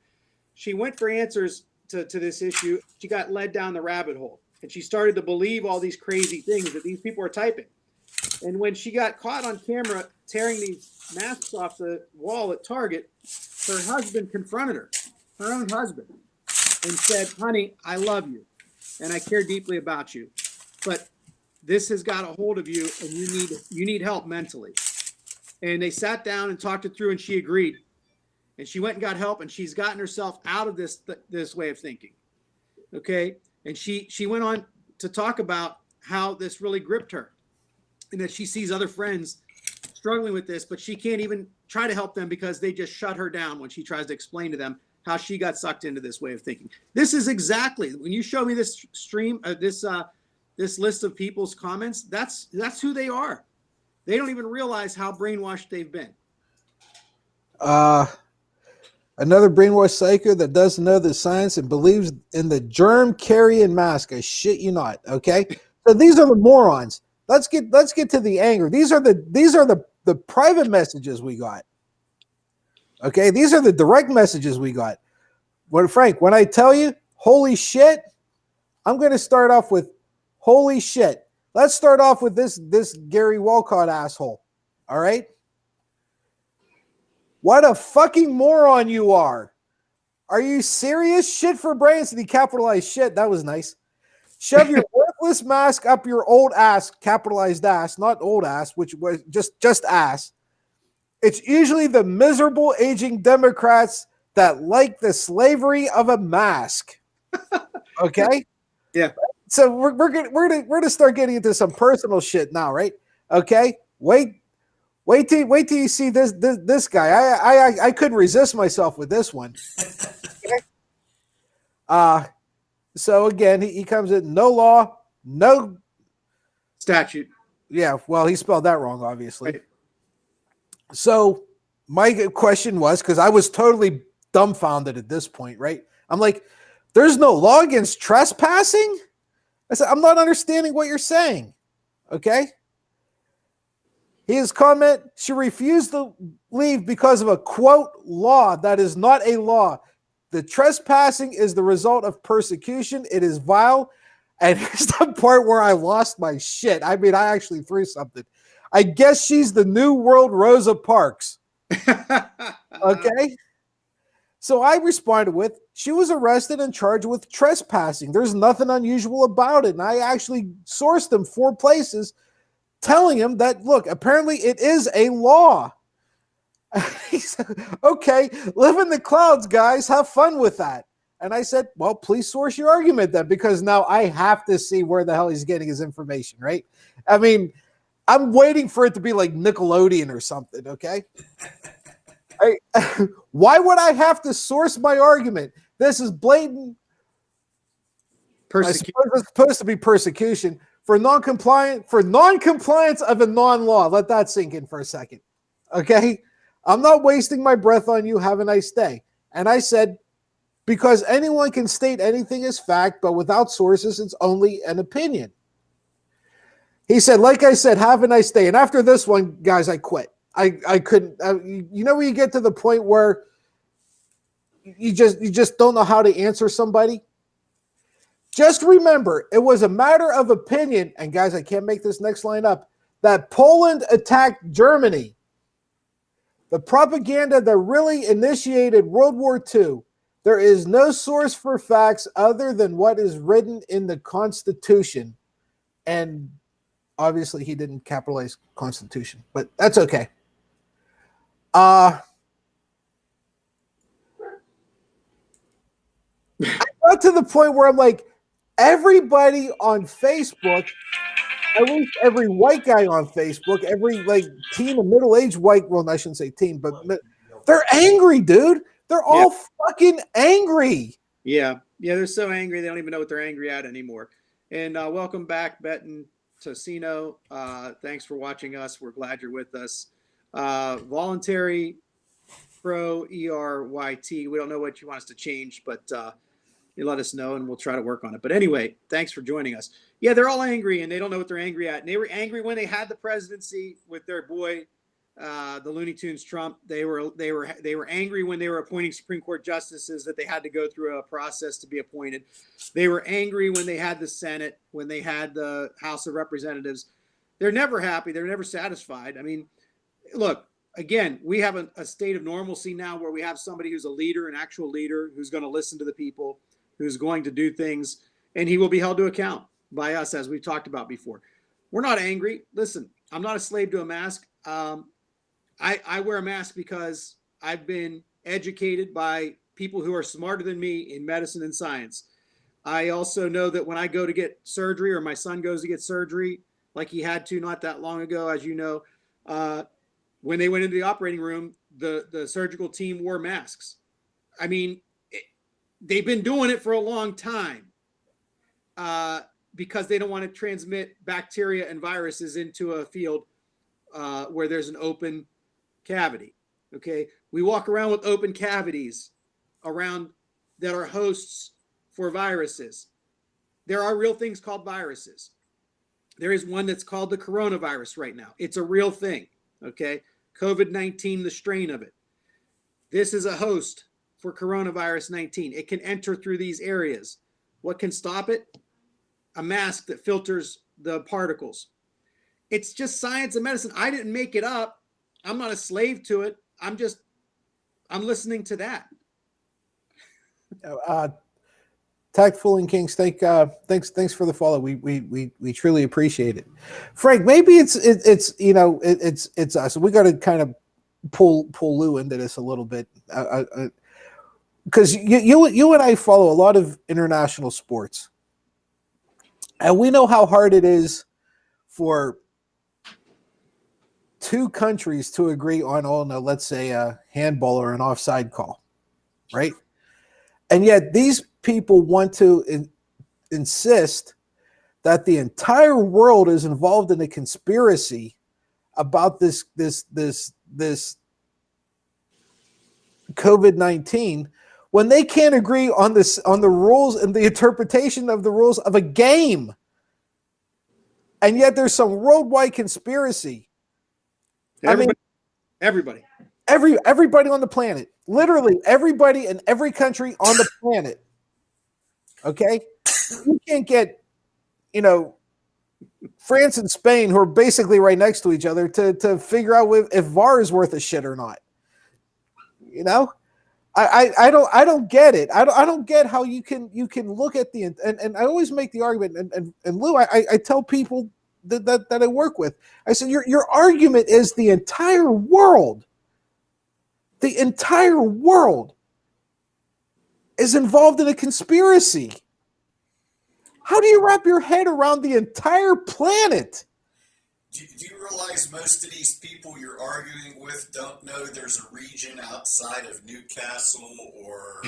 She went for answers to this issue. She got led down the rabbit hole, and she started to believe all these crazy things that these people are typing. And when she got caught on camera tearing these masks off the wall at Target, her husband confronted her, her own husband, and said, "Honey, I love you, and I care deeply about you, but this has got a hold of you, and you need help mentally." And they sat down and talked it through, and she agreed. And she went and got help, and she's gotten herself out of this way of thinking. Okay, and she went on to talk about how this really gripped her, and that she sees other friends struggling with this, but she can't even try to help them because they just shut her down when she tries to explain to them how she got sucked into this way of thinking. This is exactly, when you show me this stream, this list of people's comments, that's who they are. They don't even realize how brainwashed they've been. Another brainwashed psycho that doesn't know the science and believes in the germ carrying mask. I shit you not. Okay, so these are the morons. Let's get to the anger. These are the private messages we got. Okay, these are the direct messages we got. Frank, when I tell you, holy shit, I'm going to start off with, holy shit. Let's start off with this Gary Walcott asshole. All right? What a fucking moron you are. Are you serious? Shit for brains. And he capitalized shit. That was nice. Shove your worthless mask up your old ass, capitalized ass, not old ass, which was just ass. It's usually the miserable aging Democrats that like the slavery of a mask. Okay? Yeah. So we're gonna start getting into some personal shit now, right? Okay? Wait till you see this guy. I couldn't resist myself with this one. Okay? So again, he comes in, no law, no statute. Yeah, well, he spelled that wrong, obviously. Right. So my question was, because I was totally dumbfounded at this point, right? I'm like, there's no law against trespassing? I said, I'm not understanding what you're saying. Okay? His comment, she refused to leave because of a, quote, law that is not a law. The trespassing is the result of persecution. It is vile. And here's the part where I lost my shit. I mean, I actually threw something. I guess she's the new world Rosa Parks. Okay? So I responded with, she was arrested and charged with trespassing. There's nothing unusual about it. And I actually sourced him 4 places telling him that, look, apparently it is a law. He said, okay, live in the clouds, guys. Have fun with that. And I said, well, please source your argument then, because now I have to see where the hell he's getting his information, right? I mean, I'm waiting for it to be like Nickelodeon or something, okay? Why would I have to source my argument? This is blatant. I suppose it's supposed to be persecution for non-compliance of a non-law. Let that sink in for a second, okay? I'm not wasting my breath on you. Have a nice day. And I said, because anyone can state anything as fact, but without sources, it's only an opinion. He said, like I said, have a nice day. And after this one, guys, I quit. I couldn't. You know when you get to the point where you just don't know how to answer somebody? Just remember, it was a matter of opinion, and guys, I can't make this next line up, that Poland attacked Germany. The propaganda that really initiated World War II. There is no source for facts other than what is written in the Constitution. And obviously he didn't capitalize Constitution, but that's okay. I got to the point where I'm like, everybody on Facebook, at least every white guy on Facebook, every like teen or middle-aged white, well, I shouldn't say teen, but they're angry, dude. They're all fucking angry. Yeah. Yeah, they're so angry they don't even know what they're angry at anymore. And welcome back, Betten Tocino. Thanks for watching us. We're glad you're with us. Voluntary Pro ERYT. We don't know what you want us to change, but you let us know and we'll try to work on it. But anyway, thanks for joining us. Yeah, they're all angry and they don't know what they're angry at. And they were angry when they had the presidency with their boy, the Looney Tunes Trump. They were angry when they were appointing Supreme Court justices that they had to go through a process to be appointed. They were angry when they had the Senate, when they had the House of Representatives. They're never happy. They're never satisfied. I mean, look, again, we have a state of normalcy now where we have somebody who's a leader, an actual leader, who's going to listen to the people, who's going to do things, and he will be held to account by us, as we've talked about before. We're not angry. Listen, I'm not a slave to a mask. I wear a mask because I've been educated by people who are smarter than me in medicine and science. I also know that when I go to get surgery, or my son goes to get surgery, like he had to not that long ago, as you know, when they went into the operating room, the surgical team wore masks. I mean, they've been doing it for a long time because they don't want to transmit bacteria and viruses into a field where there's an open cavity. Okay. We walk around with open cavities around that are hosts for viruses. There are real things called viruses. There is one that's called the coronavirus right now. It's a real thing. Okay. COVID-19, the strain of it. This is a host for coronavirus 19. It can enter through these areas. What can stop it? a mask that filters the particles. It's just science and medicine. I didn't make it up. I'm not a slave to it. I'm listening to that. Tactful and Kings, thanks for the follow. We truly appreciate it. Frank, maybe it's us. We got to kind of pull Lou into this a little bit, because you and I follow a lot of international sports, and we know how hard it is for two countries to agree on, let's say a handball or an offside call, right? And yet these people want to insist that the entire world is involved in a conspiracy about this COVID-19 when they can't agree on the rules and the interpretation of the rules of a game. And yet there's some worldwide conspiracy. Everybody on the planet, literally everybody in every country on the planet. Okay, you can't get, France and Spain, who are basically right next to each other, to figure out if VAR is worth a shit or not. I don't get it. I don't get how you can look at and I always make the argument, and Lou, I tell people that I work with, I said your argument is the entire world is involved in a conspiracy. How do you wrap your head around the entire planet? Do you realize most of these people you're arguing with don't know there's a region outside of Newcastle or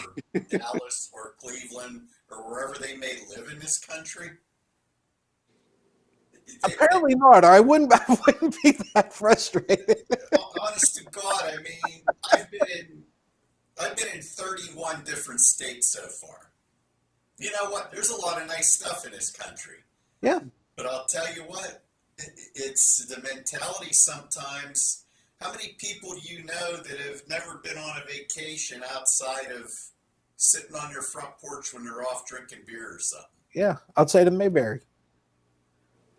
Dallas or Cleveland or wherever they may live in this country? Apparently not. I wouldn't be that frustrated. Honest to God, I mean, I've been in 31 different states so far. You know what? There's a lot of nice stuff in this country. Yeah. But I'll tell you what, it's the mentality sometimes. How many people do you know that have never been on a vacation outside of sitting on your front porch when they're off drinking beer or something? Yeah, outside of Mayberry.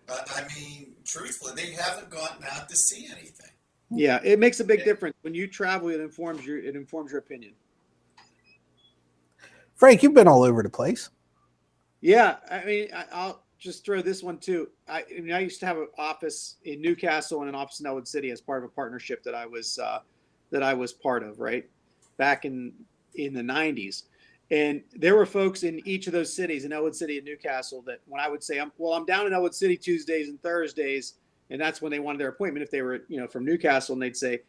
I mean, truthfully, they haven't gotten out to see anything. Yeah, it makes a big difference. When you travel, it informs your opinion. Frank, you've been all over the place. Yeah, I mean, I'll just throw this one too. I used to have an office in Newcastle and an office in Elwood City as part of a partnership that I was part of, right, back in the 90s. And there were folks in each of those cities, in Elwood City and Newcastle, that when I would say, I'm down in Elwood City Tuesdays and Thursdays, and that's when they wanted their appointment. If they were, from Newcastle, and they'd say,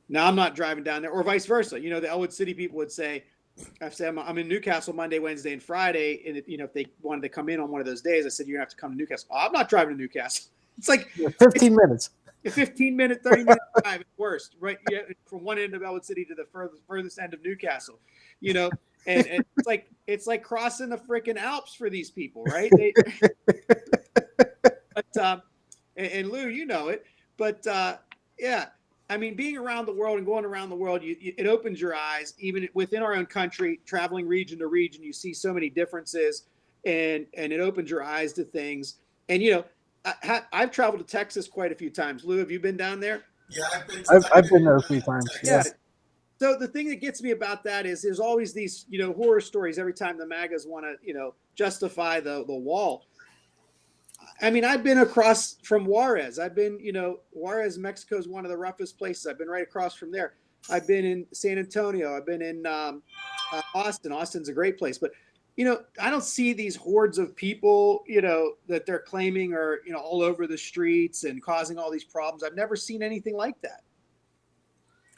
no, I'm not driving down there, or vice versa. The Elwood City people would say, I've said I'm in Newcastle Monday, Wednesday, and Friday, and if they wanted to come in on one of those days, I said, you're gonna have to come to Newcastle. Oh, I'm not driving to Newcastle. It's like 15 minutes. A 15-minute, 30-minute drive at worst, right? Yeah, from one end of Elwood City to the furthest end of Newcastle, and it's like crossing the freaking Alps for these people, right? And Lou, you know it, but yeah. I mean, being around the world and going around the world, it opens your eyes. Even within our own country, traveling region to region, you see so many differences, and it opens your eyes to things. And I've traveled to Texas quite a few times. Lou, have you been down there? Yeah, I've been there a few times. Yeah. So the thing that gets me about that is there's always these horror stories every time the MAGAs want to justify the wall. I mean, I've been across from Juarez. I've been, Juarez, Mexico is one of the roughest places. I've been right across from there. I've been in San Antonio. I've been in Austin. Austin's a great place. But, I don't see these hordes of people, that they're claiming are, all over the streets and causing all these problems. I've never seen anything like that.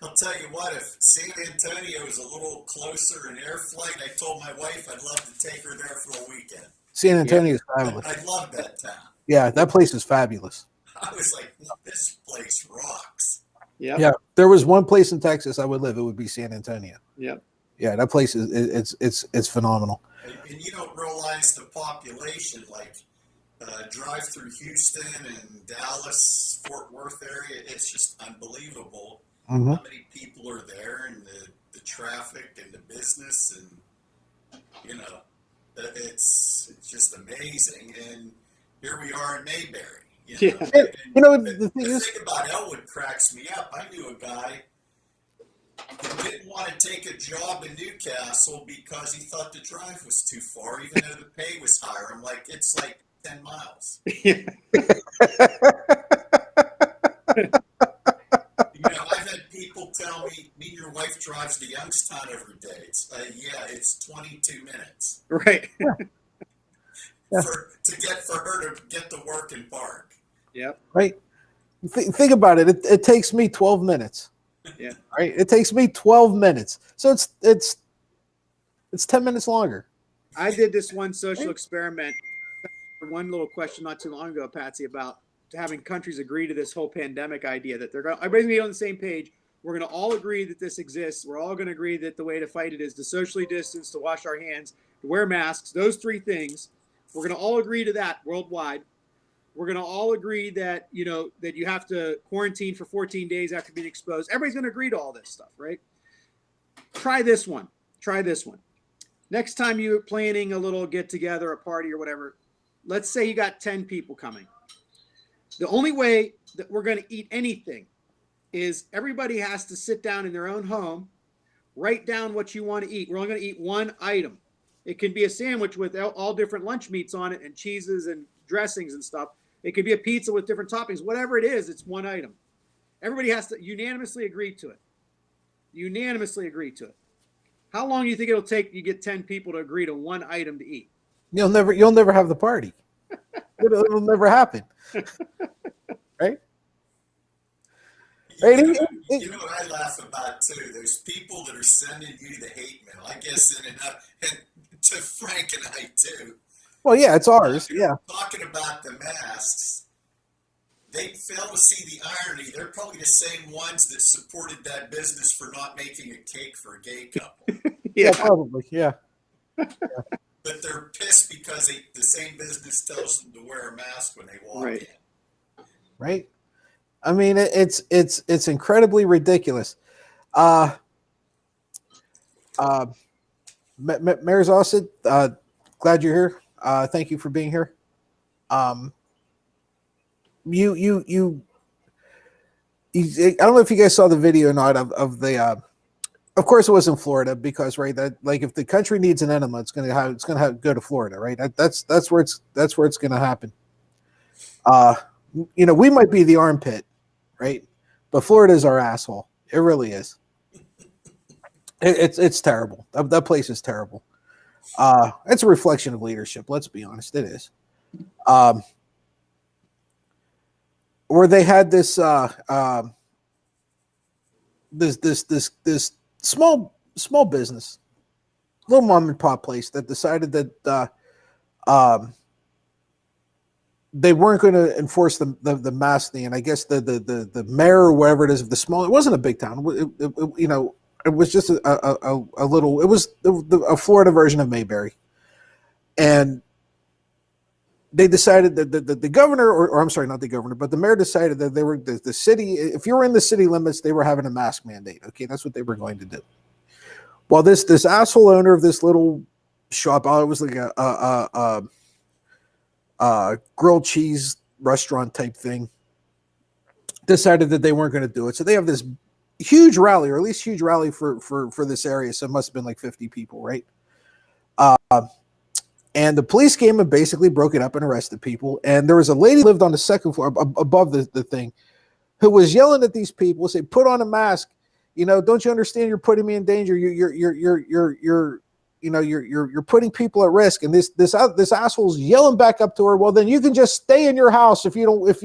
I'll tell you what, if San Antonio was a little closer in air flight, I told my wife I'd love to take her there for a weekend. San Antonio is fabulous. I love that town. Yeah, that place is fabulous. I was like, this place rocks. Yeah. There was one place in Texas I would live, it would be San Antonio. Yeah. Yeah, that place it's phenomenal. And you don't realize the population, like drive through Houston and Dallas, Fort Worth area. It's just unbelievable how many people are there, and the traffic and the business, and It's just amazing. And here we are in Mayberry. Yeah. The thing is, think about Elwood cracks me up. I knew a guy who didn't want to take a job in Newcastle because he thought the drive was too far, even though the pay was higher. I'm like, it's like 10 miles. I've had people tell me, your wife drives to Youngstown every day. It's it's 22 minutes. Right. For her to get to work and park. Yep. Right. Think about it. It takes me 12 minutes. Yeah. Right. It takes me 12 minutes. So it's 10 minutes longer. I did this one social experiment. One little question not too long ago, Patsy, about having countries agree to this whole pandemic idea that everybody's going to be on the same page. We're going to all agree that this exists. We're all going to agree that the way to fight it is to socially distance, to wash our hands, to wear masks. Those three things. We're going to all agree to that worldwide. We're going to all agree that, that you have to quarantine for 14 days after being exposed. Everybody's going to agree to all this stuff, right? Try this one. Next time you're planning a little get together, a party or whatever, let's say you got 10 people coming. The only way that we're going to eat anything is everybody has to sit down in their own home, write down what you want to eat. We're only going to eat one item. It can be a sandwich with all different lunch meats on it and cheeses and dressings and stuff. It could be a pizza with different toppings. Whatever it is, it's one item. Everybody has to unanimously agree to it. How long do you think it'll take you get 10 people to agree to one item to eat? You'll never have the party. It'll never happen. Right? You know what I laugh about too? Those people that are sending you the hate mail. I guess and to Frank and I too. Well, yeah, it's ours. Yeah. Talking about the masks, they fail to see the irony. They're probably the same ones that supported that business for not making a cake for a gay couple. Yeah, probably. Yeah. But they're pissed because the same business tells them to wear a mask when they walk in. Right. I mean, it's incredibly ridiculous. Mayor's Austin, glad you're here. Thank you for being here. I don't know if you guys saw the video or not of the. Of course, it was in Florida because that like if the country needs an enema, it's gonna go to Florida, right? That's where it's gonna happen. We might be the armpit, right? But Florida is our asshole. It really is. It's terrible. That place is terrible. It's a reflection of leadership. Let's be honest. It is. Where they had this small business, little mom and pop place that decided that they weren't going to enforce the mask thing, and I guess the mayor or whatever it is of the small. It wasn't a big town. It was just a little. It was a Florida version of Mayberry, and they decided that the governor, or I'm sorry, not the governor, but the mayor decided that they were the city. If you were in the city limits, they were having a mask mandate. Okay, that's what they were going to do. Well, this asshole owner of this little shop, it was like a grilled cheese restaurant type thing, decided that they weren't going to do it. So they have this huge rally, or at least huge rally for this area. So it must have been like 50 people, right? And the police came and basically broke it up and arrested people. And there was a lady who lived on the second floor above the thing who was yelling at these people, say, put on a mask. Don't you understand? You're putting me in danger. You're putting people at risk. And this asshole's yelling back up to her. Well, then you can just stay in your house if you don't want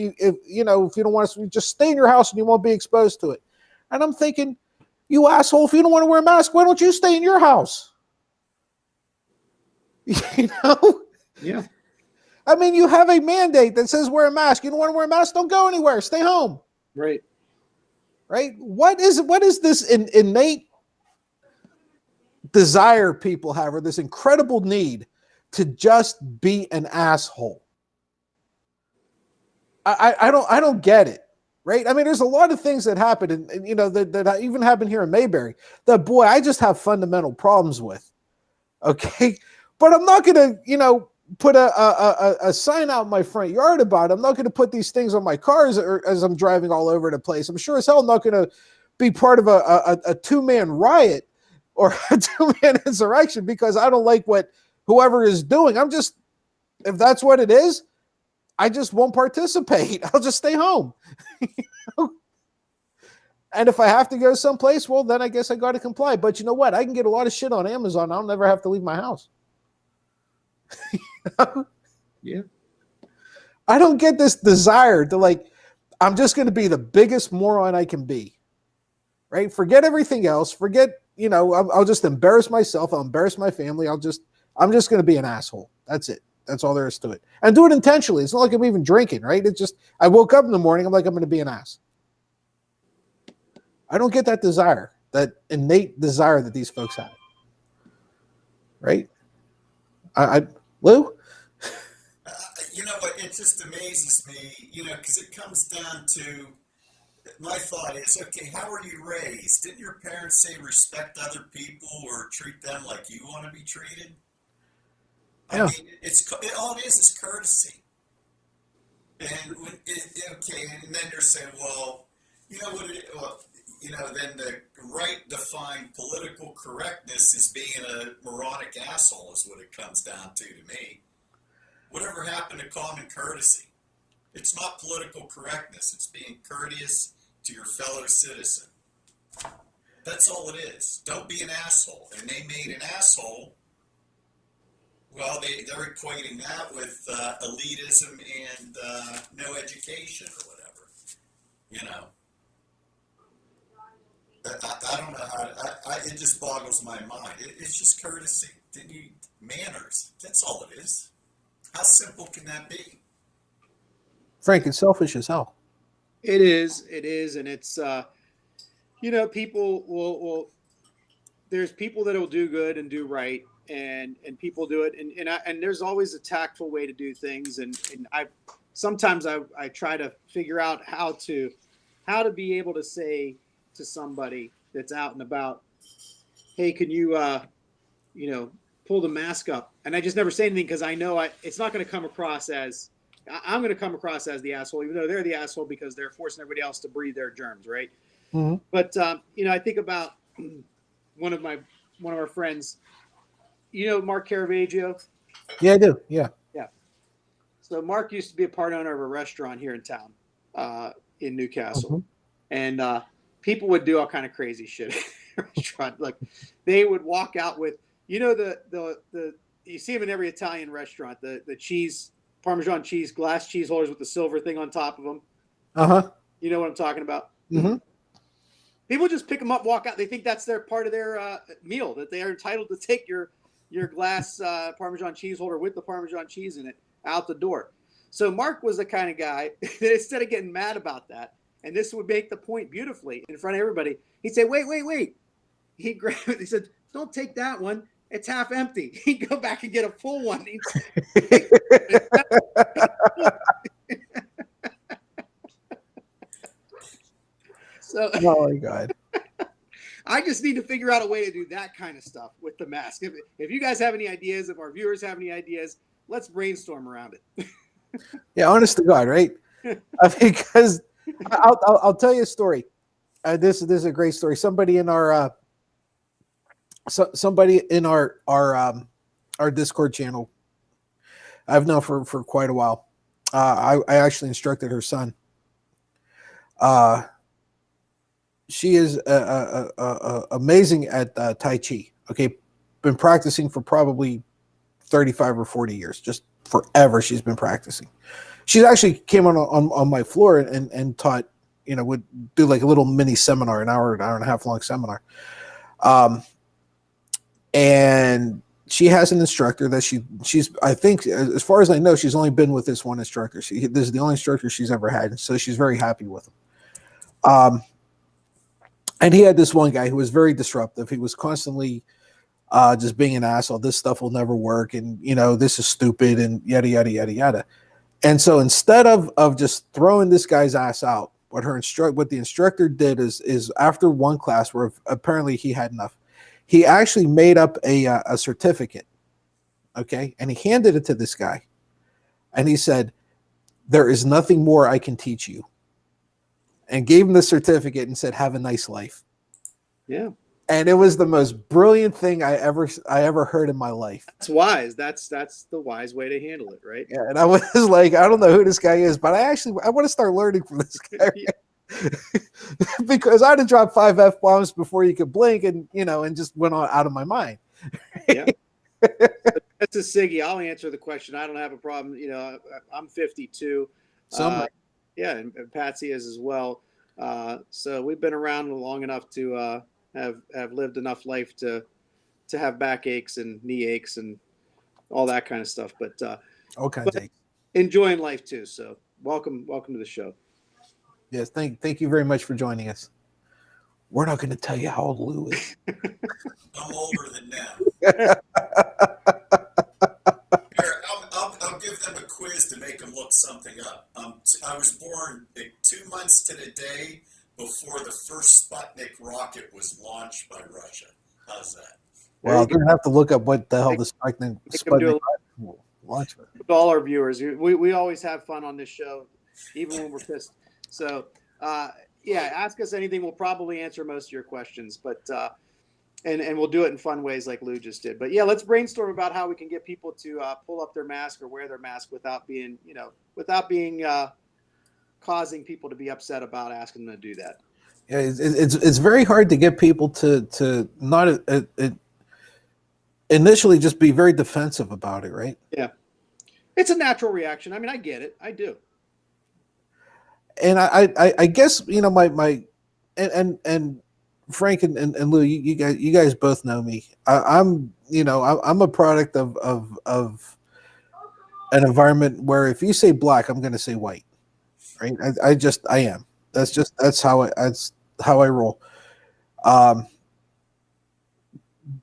to, just stay in your house and you won't be exposed to it. And I'm thinking, you asshole, if you don't want to wear a mask, why don't you stay in your house? Yeah. I mean, you have a mandate that says wear a mask. You don't want to wear a mask? Don't go anywhere. Stay home. Right. What is this innate desire people have, or this incredible need to just be an asshole? I don't get it. Right? I mean, there's a lot of things that happen, and that even happen here in Mayberry that, boy, I just have fundamental problems with. Okay, But I'm not going to, put a sign out in my front yard about it. I'm not going to put these things on my cars as I'm driving all over the place. I'm sure as hell not going to be part of a two-man riot or a two-man insurrection because I don't like what whoever is doing. If that's what it is, I just won't participate. I'll just stay home. And if I have to go someplace, well, then I guess I got to comply. But you know what? I can get a lot of shit on Amazon. I'll never have to leave my house. Yeah. I don't get this desire to I'm just going to be the biggest moron I can be. Right? Forget everything else. Forget, I'll just embarrass myself. I'll embarrass my family. I'm just going to be an asshole. That's it. That's all there is to it. And do it intentionally. It's not like I'm even drinking, right? It's just, I woke up in the morning. I'm like, I'm going to be an ass. I don't get that desire, that innate desire that these folks have. Right? Lou? You know what? It just amazes me, because it comes down to, my thought is, okay, how were you raised? Didn't your parents say respect other people or treat them like you want to be treated? Yeah. I mean, all it is courtesy. And then you're saying, well, you know what? Then the right defined political correctness is being a moronic asshole is what it comes down to me. Whatever happened to common courtesy? It's not political correctness. It's being courteous to your fellow citizen. That's all it is. Don't be an asshole. And they made an asshole. Well, they're equating that with elitism and no education or whatever. I don't know how. It just boggles my mind. It's just courtesy. Manners. That's all it is. How simple can that be? Frank, it's selfish as hell. It is, and it's people will. There's people that will do good and do right, and people do it, and there's always a tactful way to do things, and sometimes I try to figure out how to be able to say to somebody that's out and about, hey, can you pull the mask up? And I just never say anything because I know it's not going to come across as I'm going to come across as the asshole, even though they're the asshole because they're forcing everybody else to breathe their germs, right? Mm-hmm. But I think about one of our friends, Mark Caravaggio. Yeah, I do. Yeah. Yeah. So Mark used to be a part owner of a restaurant here in town, in Newcastle, Mm-hmm. and people would do all kind of crazy shit at the restaurant. Like they would walk out with, the you see them in every Italian restaurant, the cheese, Parmesan cheese, glass cheese holders with the silver thing on top of them. Uh-huh. You know what I'm talking about? Mm-hmm. People just pick them up, walk out. They think that's their part of their meal, that they are entitled to take your glass Parmesan cheese holder with the Parmesan cheese in it out the door. So Mark was the kind of guy that instead of getting mad about that, and this would make the point beautifully in front of everybody, he'd say, wait. He'd grab it. He said, don't take that one. It's half empty. He'd go back and get a full one. So, oh my God. I just need to figure out a way to do that kind of stuff with the mask. If you guys have any ideas, if our viewers have any ideas, let's brainstorm around it. Yeah, honest to God, right? Because I'll tell you a story. This is a great story. Somebody in our our Discord channel, I've known for quite a while. I actually instructed her son. She is amazing at Tai Chi. Okay, been practicing for probably 35 or 40 years, just forever. She's been practicing. She actually came on my floor and taught. Would do like a little mini seminar, an hour and a half long seminar. And she has an instructor that she's I think, as far as I know, she's only been with this one instructor. This is the only instructor she's ever had, so she's very happy with him. And he had this one guy who was very disruptive. He was constantly just being an asshole. This stuff will never work, and this is stupid, and yada yada yada yada. And so instead of just throwing this guy's ass out, what the instructor did is after one class where apparently he had enough, he actually made up a certificate Okay. And he handed it to this guy. And he said, "There is nothing more I can teach you." And gave him the certificate and said, "Have a nice life." Yeah. And it was the most brilliant thing I ever heard in my life. That's wise. That's the wise way to handle it, right? Yeah, and I was like, I don't know who this guy is, but I want to start learning from this guy. Because I'd have dropped 5 F-bombs before you could blink, and and just went on out of my mind. Yeah. That's a Siggy. I'll answer the question. I don't have a problem. I'm 52. Yeah, and Patsy is as well. So we've been around long enough to have lived enough life to have backaches and knee aches and all that kind of stuff. But all kinds of aches. Enjoying life too. So welcome to the show. Yes, thank you very much for joining us. We're not going to tell you how old Lou is. I'm older than them. Here, I'll give them a quiz to make them look something up. I was born 2 months to the day before the first Sputnik rocket was launched by Russia. How's that? Well, I'm going to have to look up what the hell the Sputnik launch was. With all our viewers, we always have fun on this show, even when we're pissed. So, ask us anything. We'll probably answer most of your questions, but and we'll do it in fun ways like Lou just did. But yeah, let's brainstorm about how we can get people to pull up their mask or wear their mask without being causing people to be upset about asking them to do that. Yeah, it's very hard to get people to not initially just be very defensive about it, right? Yeah, it's a natural reaction. I mean, I get it. I do. And I guess my and Frank and Lou, you guys both know me. I'm a product of an environment where if you say black, I'm going to say white, right? I am. That's how I roll.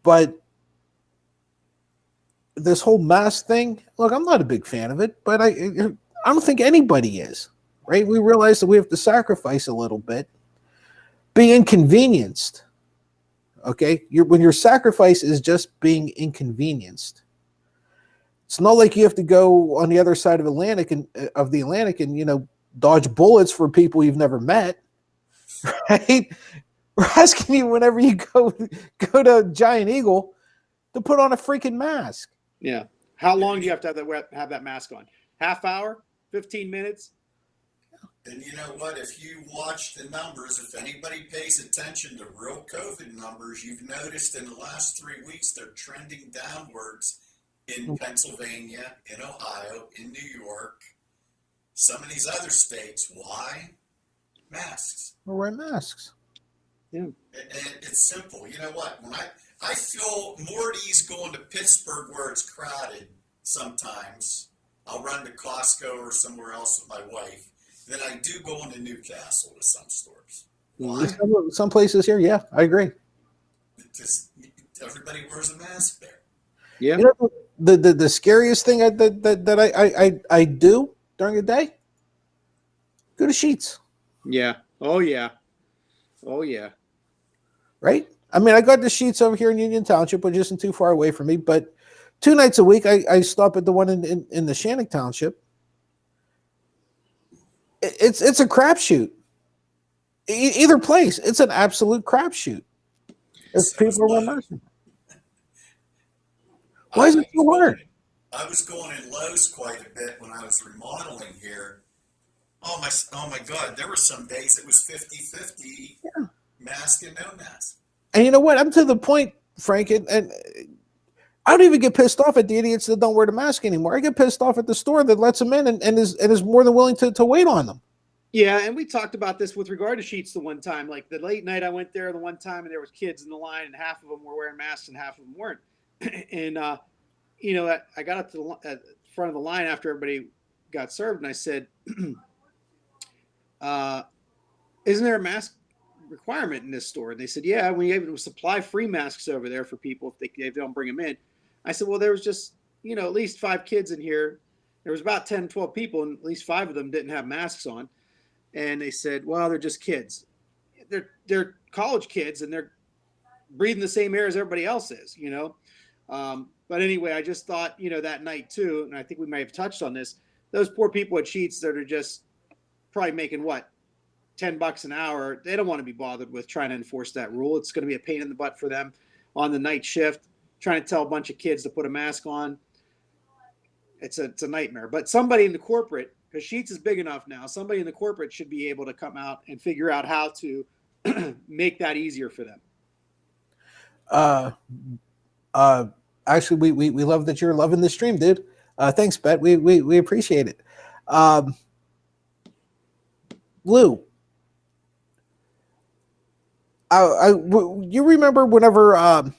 But this whole mask thing, look, I'm not a big fan of it, but I don't think anybody is. Right? We realize that we have to sacrifice a little bit, be inconvenienced. Okay, when your sacrifice is just being inconvenienced, it's not like you have to go on the other side of the Atlantic and dodge bullets for people you've never met. Right? We're asking you whenever you go to Giant Eagle to put on a freaking mask. Yeah. How long do you have to have that mask on? Half hour? 15 minutes? And you know what? If you watch the numbers, if anybody pays attention to real COVID numbers, you've noticed in the last 3 weeks they're trending downwards in Pennsylvania, in Ohio, in New York, some of these other states. Why? Masks. We're wearing masks. Yeah. And it's simple. You know what? When I feel more at ease going to Pittsburgh where it's crowded sometimes. I'll run to Costco or somewhere else with my wife than I do going to Newcastle to some stores. Why? Some places here, yeah, I agree. Just everybody wears a mask there. Yeah. The scariest thing that I do during the day, go to Sheetz. Yeah. Oh yeah. Oh yeah. Right? I mean, I got the Sheetz over here in Union Township, which isn't too far away from me, but 2 nights a week I stop at the one in the Shannock Township. It's a crapshoot. Either place, it's an absolute crapshoot. If people are immersed. Why is it so hard? I was going in Lowe's quite a bit when I was remodeling here. Oh my God, there were some days it was 50-50 mask and no mask. And you know what? I'm to the point, Frank, and I don't even get pissed off at the idiots that don't wear the mask anymore. I get pissed off at the store that lets them in and is more than willing to wait on them. Yeah, and we talked about this with regard to Sheetz the one time. Like the late night I went there the one time and there was kids in the line and half of them were wearing masks and half of them weren't. And, I got up to the front of the line after everybody got served and I said, isn't there a mask requirement in this store? And they said, yeah, we able to supply free masks over there for people if they don't bring them in. I said, well, there was just, at least 5 kids in here. There was about 10, 12 people, and at least 5 of them didn't have masks on. And they said, well, they're just kids. They're college kids, and they're breathing the same air as everybody else is, But anyway, I just thought, that night too, and I think we may have touched on this, those poor people at Sheetz that are just probably making what, $10 an hour. They don't want to be bothered with trying to enforce that rule. It's going to be a pain in the butt for them on the night shift, trying to tell a bunch of kids to put a mask on. It's a nightmare. But somebody in the corporate, because Sheetz is big enough now, somebody in the corporate should be able to come out and figure out how to make that easier for them. Actually, we love that you're loving the stream, dude. Thanks, Bet. We appreciate it. Lou, you remember whenever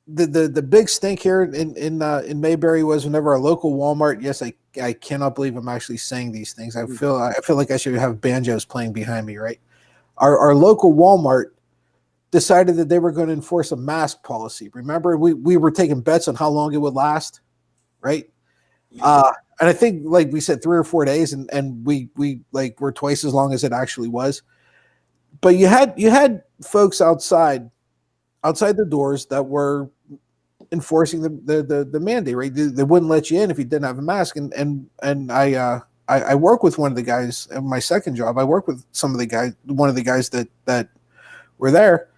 the big stink here in Mayberry was whenever our local Walmart. Yes, I cannot believe I'm actually saying these things. I feel like I should have banjos playing behind me, right? Our local Walmart decided that they were going to enforce a mask policy. Remember, we were taking bets on how long it would last, right? And I think, like we said, 3 or 4 days, and we were twice as long as it actually was. But you had folks outside the doors that were enforcing the mandate, right? They wouldn't let you in if you didn't have a mask. And I work with one of the guys in my second job. I work with one of the guys that were there.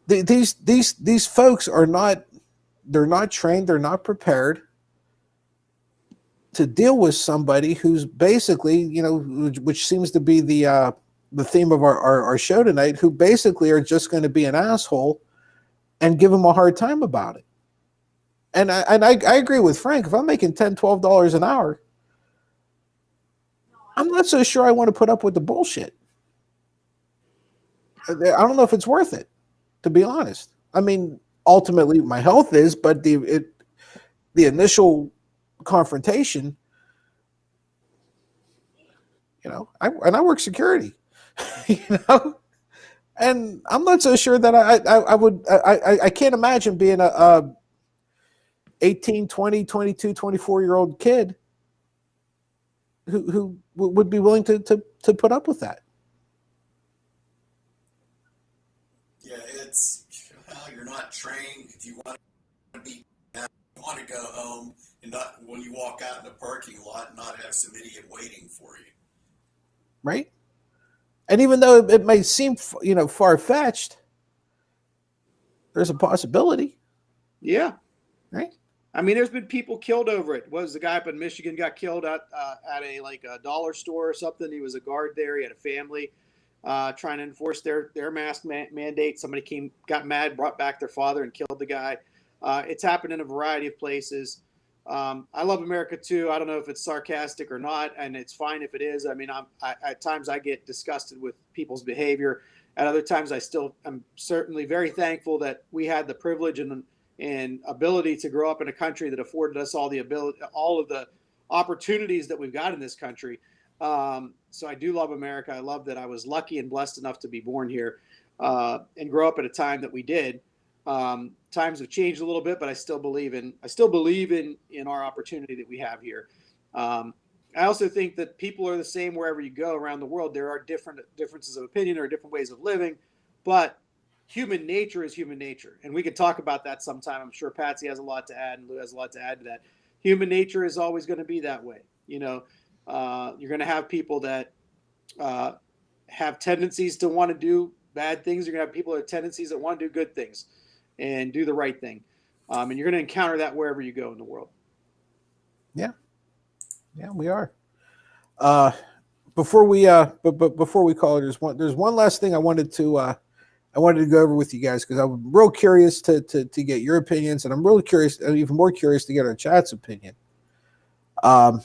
These folks are not trained, they're not prepared to deal with somebody who's basically, which seems to be the theme of our show tonight, who basically are just going to be an asshole and give them a hard time about it. And I agree with Frank. If I'm making $10, $12 an hour, I'm not so sure I want to put up with the bullshit. I don't know if it's worth it, to be honest. I mean, ultimately my health is, but the initial confrontation, I work security, and I'm not so sure that I can't imagine being a 18, 20, 22, 24-year-old kid who would be willing to put up with that. Yeah, you're not trained. If you want to go home and not, when you walk out in the parking lot, not have some idiot waiting for you. Right? And even though it may seem, far-fetched, there's a possibility. Yeah. Right? I mean, there's been people killed over it. Was the guy up in Michigan got killed at a dollar store or something? He was a guard there. He had a family trying to enforce their mask mandate. Somebody got mad, brought back their father, and killed the guy. It's happened in a variety of places. I love America too. I don't know if it's sarcastic or not, and it's fine if it is. I mean, at times I get disgusted with people's behavior. At other times, I'm certainly very thankful that we had the privilege and ability to grow up in a country that afforded us all of the opportunities that we've got in this country. So I do love America. I love that I was lucky and blessed enough to be born here and grow up at a time that we did. Times have changed a little bit, but I still believe in our opportunity that we have here. I also think that people are the same wherever you go around the world. There are differences of opinion or different ways of living, but human nature is human nature. And we could talk about that sometime. I'm sure Patsy has a lot to add and Lou has a lot to add to that. Human nature is always going to be that way. You're going to have people that have tendencies to want to do bad things. You're going to have people that have tendencies that want to do good things and do the right thing. And you're going to encounter that wherever you go in the world. Yeah. Yeah, we are. Before we call it, there's one last thing I wanted to go over with you guys, because I'm real curious to get your opinions, and I'm really curious, even more curious to get our chat's opinion. I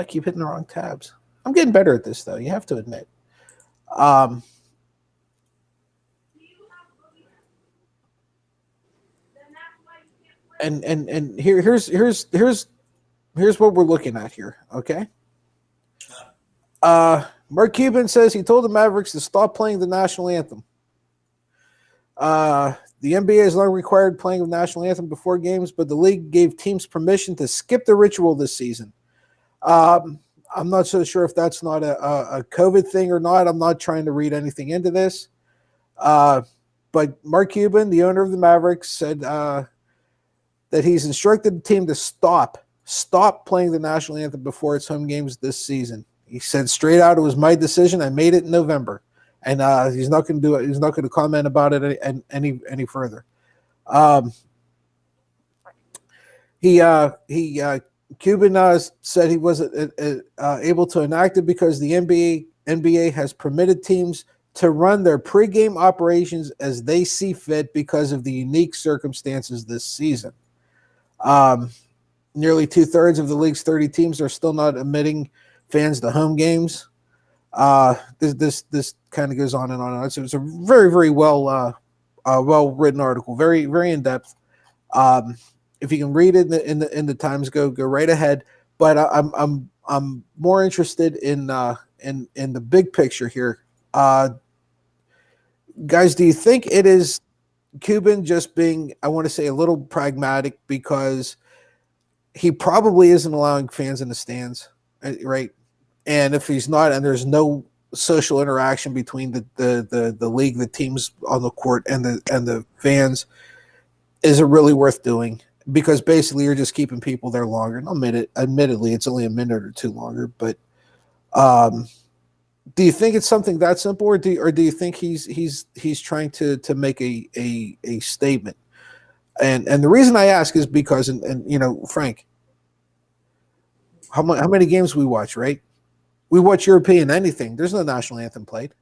keep hitting the wrong tabs. I'm getting better at this, though. You have to admit. And here's what we're looking at here. Okay. Mark Cuban says he told the Mavericks to stop playing the national anthem. The NBA is not required playing the national anthem before games, but the league gave teams permission to skip the ritual this season. I'm not so sure if that's not a COVID thing or not. I'm not trying to read anything into this. but Mark Cuban, the owner of the Mavericks, said that he's instructed the team to stop playing the national anthem before its home games this season. He said straight out, it was my decision. I made it in November, and he's not going to do it. He's not going to comment about it any further. Cuban said he wasn't able to enact it because the NBA has permitted teams to run their pregame operations as they see fit because of the unique circumstances this season. Nearly 2/3 of the league's 30 teams are still not admitting fans to home games. This kind of goes on and on. It's a very, very well written article, very, very in depth. If you can read it in the Times, go right ahead. But I'm more interested in the big picture here. Guys, do you think it is Cuban just being, I want to say, a little pragmatic because he probably isn't allowing fans in the stands, right? And if he's not, and there's no social interaction between the league, the teams on the court, and the fans, is it really worth doing? Because basically you're just keeping people there longer. And admittedly, it's only a minute or two longer, but do you think it's something that simple, or do you think he's trying to make a statement? And the reason I ask is because, and Frank, how many games we watch, right? We watch European anything. There's no national anthem played,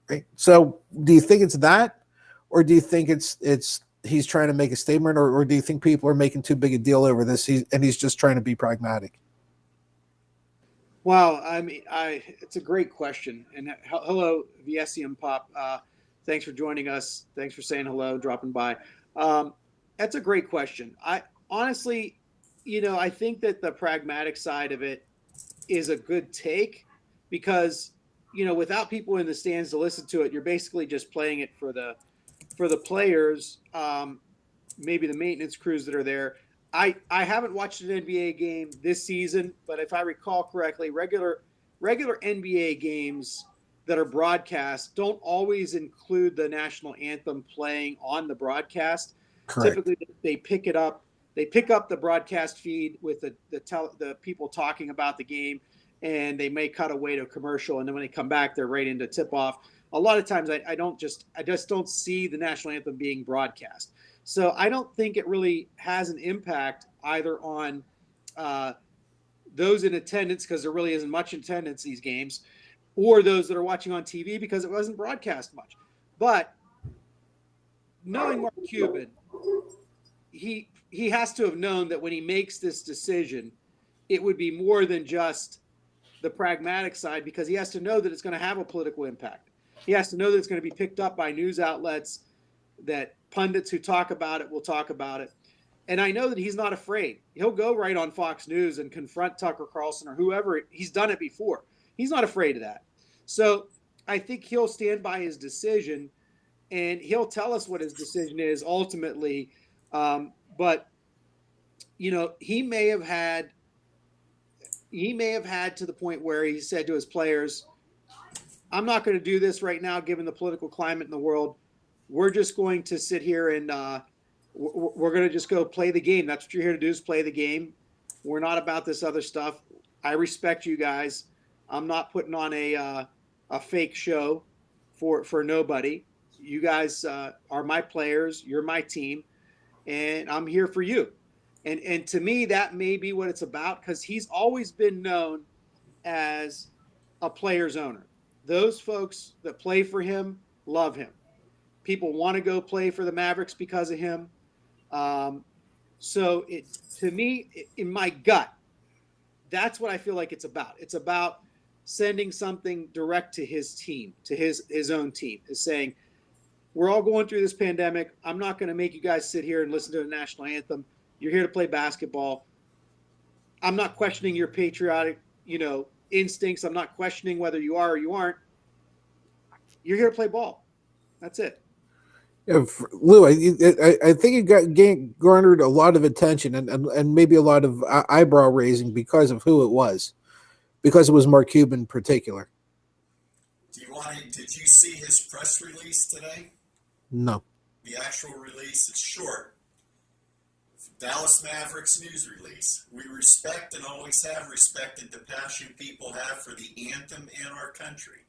right? So do you think it's that, or do you think it's he's trying to make a statement, or do you think people are making too big a deal over this and he's just trying to be pragmatic? Well, I mean, it's a great question. And hello, VSCM Pop. Thanks for joining us. Thanks for saying hello, dropping by. That's a great question. I honestly, I think that the pragmatic side of it is a good take because, without people in the stands to listen to it, you're basically just playing it for the players, maybe the maintenance crews that are there. I haven't watched an NBA game this season, but if I recall correctly, regular NBA games that are broadcast don't always include the national anthem playing on the broadcast. Correct. Typically, they pick it up. They pick up the broadcast feed with the people talking about the game, and they may cut away to a commercial, and then when they come back, they're right into tip-off. A lot of times, I just don't see the national anthem being broadcast. So I don't think it really has an impact either on those in attendance, because there really isn't much attendance these games, or those that are watching on TV because it wasn't broadcast much. But knowing Mark Cuban, he has to have known that when he makes this decision, it would be more than just the pragmatic side, because he has to know that it's going to have a political impact. He has to know that it's going to be picked up by news outlets, that pundits who talk about it will talk about it. And I know that he's not afraid. He'll go right on Fox News and confront Tucker Carlson or whoever. He's done it before. He's not afraid of that. So I think he'll stand by his decision, and he'll tell us what his decision is ultimately. But, he may have had to the point where he said to his players, I'm not going to do this right now, given the political climate in the world. We're just going to sit here and we're going to just go play the game. That's what you're here to do, is play the game. We're not about this other stuff. I respect you guys. I'm not putting on a fake show for nobody. You guys are my players. You're my team, and I'm here for you. And to me, that may be what it's about, because he's always been known as a player's owner. Those folks that play for him love him. People want to go play for the Mavericks because of him. So to me, in my gut, that's what I feel like it's about. It's about sending something direct to his team, to his own team, is saying, we're all going through this pandemic. I'm not going to make you guys sit here and listen to the national anthem. You're here to play basketball. I'm not questioning your patriotic, instincts. I'm not questioning whether you are or you aren't. You're here to play ball. That's it. Yeah, Lou, I think it garnered a lot of attention and maybe a lot of eyebrow raising because of who it was, because it was Mark Cuban in particular. Did you see his press release today? No. The actual release, it's short. Dallas Mavericks news release. We respect and always have respected the passion people have for the anthem in our country.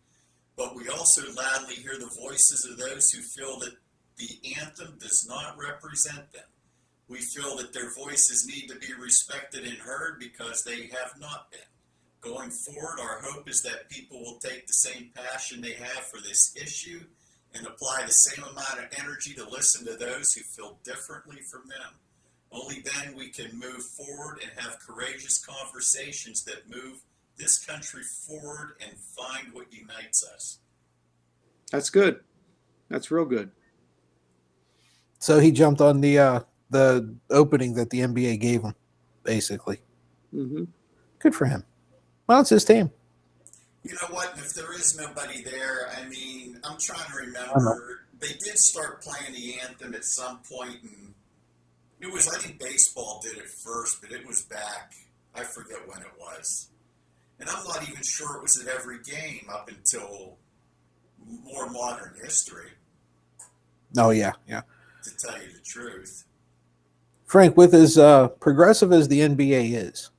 But we also loudly hear the voices of those who feel that the anthem does not represent them. We feel that their voices need to be respected and heard because they have not been. Going forward, our hope is that people will take the same passion they have for this issue and apply the same amount of energy to listen to those who feel differently from them. Only then we can move forward and have courageous conversations that move this country forward and find what unites us. That's good. That's real good. So he jumped on the opening that the NBA gave him, basically. Mm-hmm. Good for him. Well, it's his team. You know what? If there is nobody there, I mean, I'm trying to remember. They did start playing the anthem at some point, and it was, I think baseball did it first, but it was back, I forget when it was. And I'm not even sure it was at every game up until more modern history. Oh, yeah, yeah. To tell you the truth. Frank, with as progressive as the NBA is,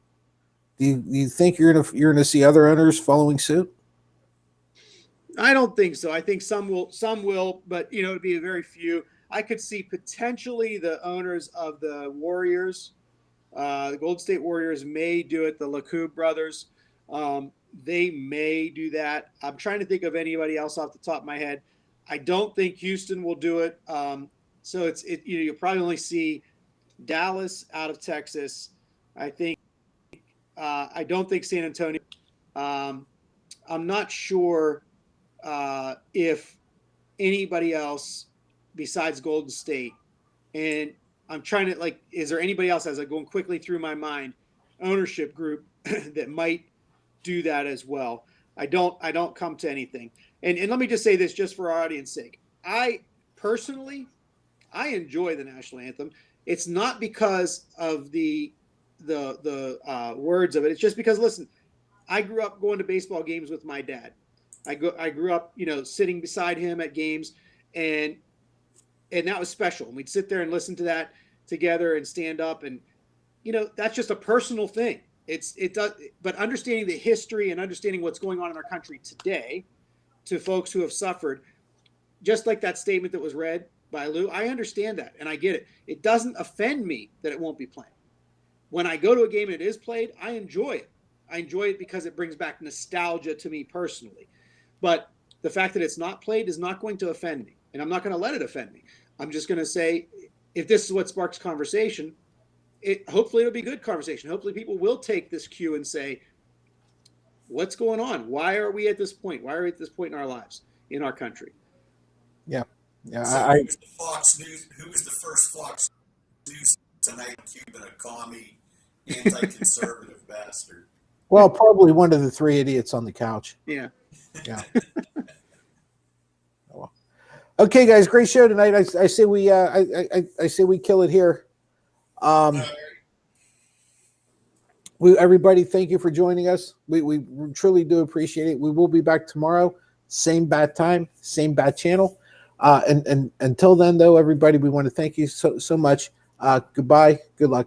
do you think you're gonna see other owners following suit? I don't think so. I think some will, but it'd be a very few. I could see potentially the owners of the Warriors, the Golden State Warriors may do it. The LeCoultre brothers, they may do that. I'm trying to think of anybody else off the top of my head. I don't think Houston will do it. So you'll probably only see Dallas out of Texas. I think. I don't think San Antonio. I'm not sure if anybody else besides Golden State. And I'm trying to is there anybody else, as I'm going quickly through my mind, ownership group that might do that as well? I don't come to anything. And let me just say this, just for our audience sake. I personally enjoy the national anthem. It's not because of the words of it. It's just because, listen, I grew up going to baseball games with my dad. I grew up, sitting beside him at games, and that was special. And we'd sit there and listen to that together and stand up, and that's just a personal thing. It does, but understanding the history and understanding what's going on in our country today, to folks who have suffered, just like that statement that was read by Lou, I understand that and I get it. It doesn't offend me that it won't be played. When I go to a game and it is played, I enjoy it. I enjoy it because it brings back nostalgia to me personally. But the fact that it's not played is not going to offend me, and I'm not going to let it offend me. I'm just going to say, if this is what sparks conversation, hopefully it'll be good conversation. Hopefully people will take this cue and say, what's going on? Why are we at this point? Why are we at this point in our lives, in our country? Yeah. Yeah. So who was the Fox News? Who was the first Fox News tonight? Cuban, a commie, anti-conservative bastard. Well, probably one of the three idiots on the couch. Yeah. Yeah. Oh, well. Okay, guys, great show tonight. I say we I say we kill it here. Everybody, thank you for joining us. We truly do appreciate it. We will be back tomorrow, same bat time, same bat channel. And until then, though, everybody, we want to thank you so much. Goodbye. Good luck.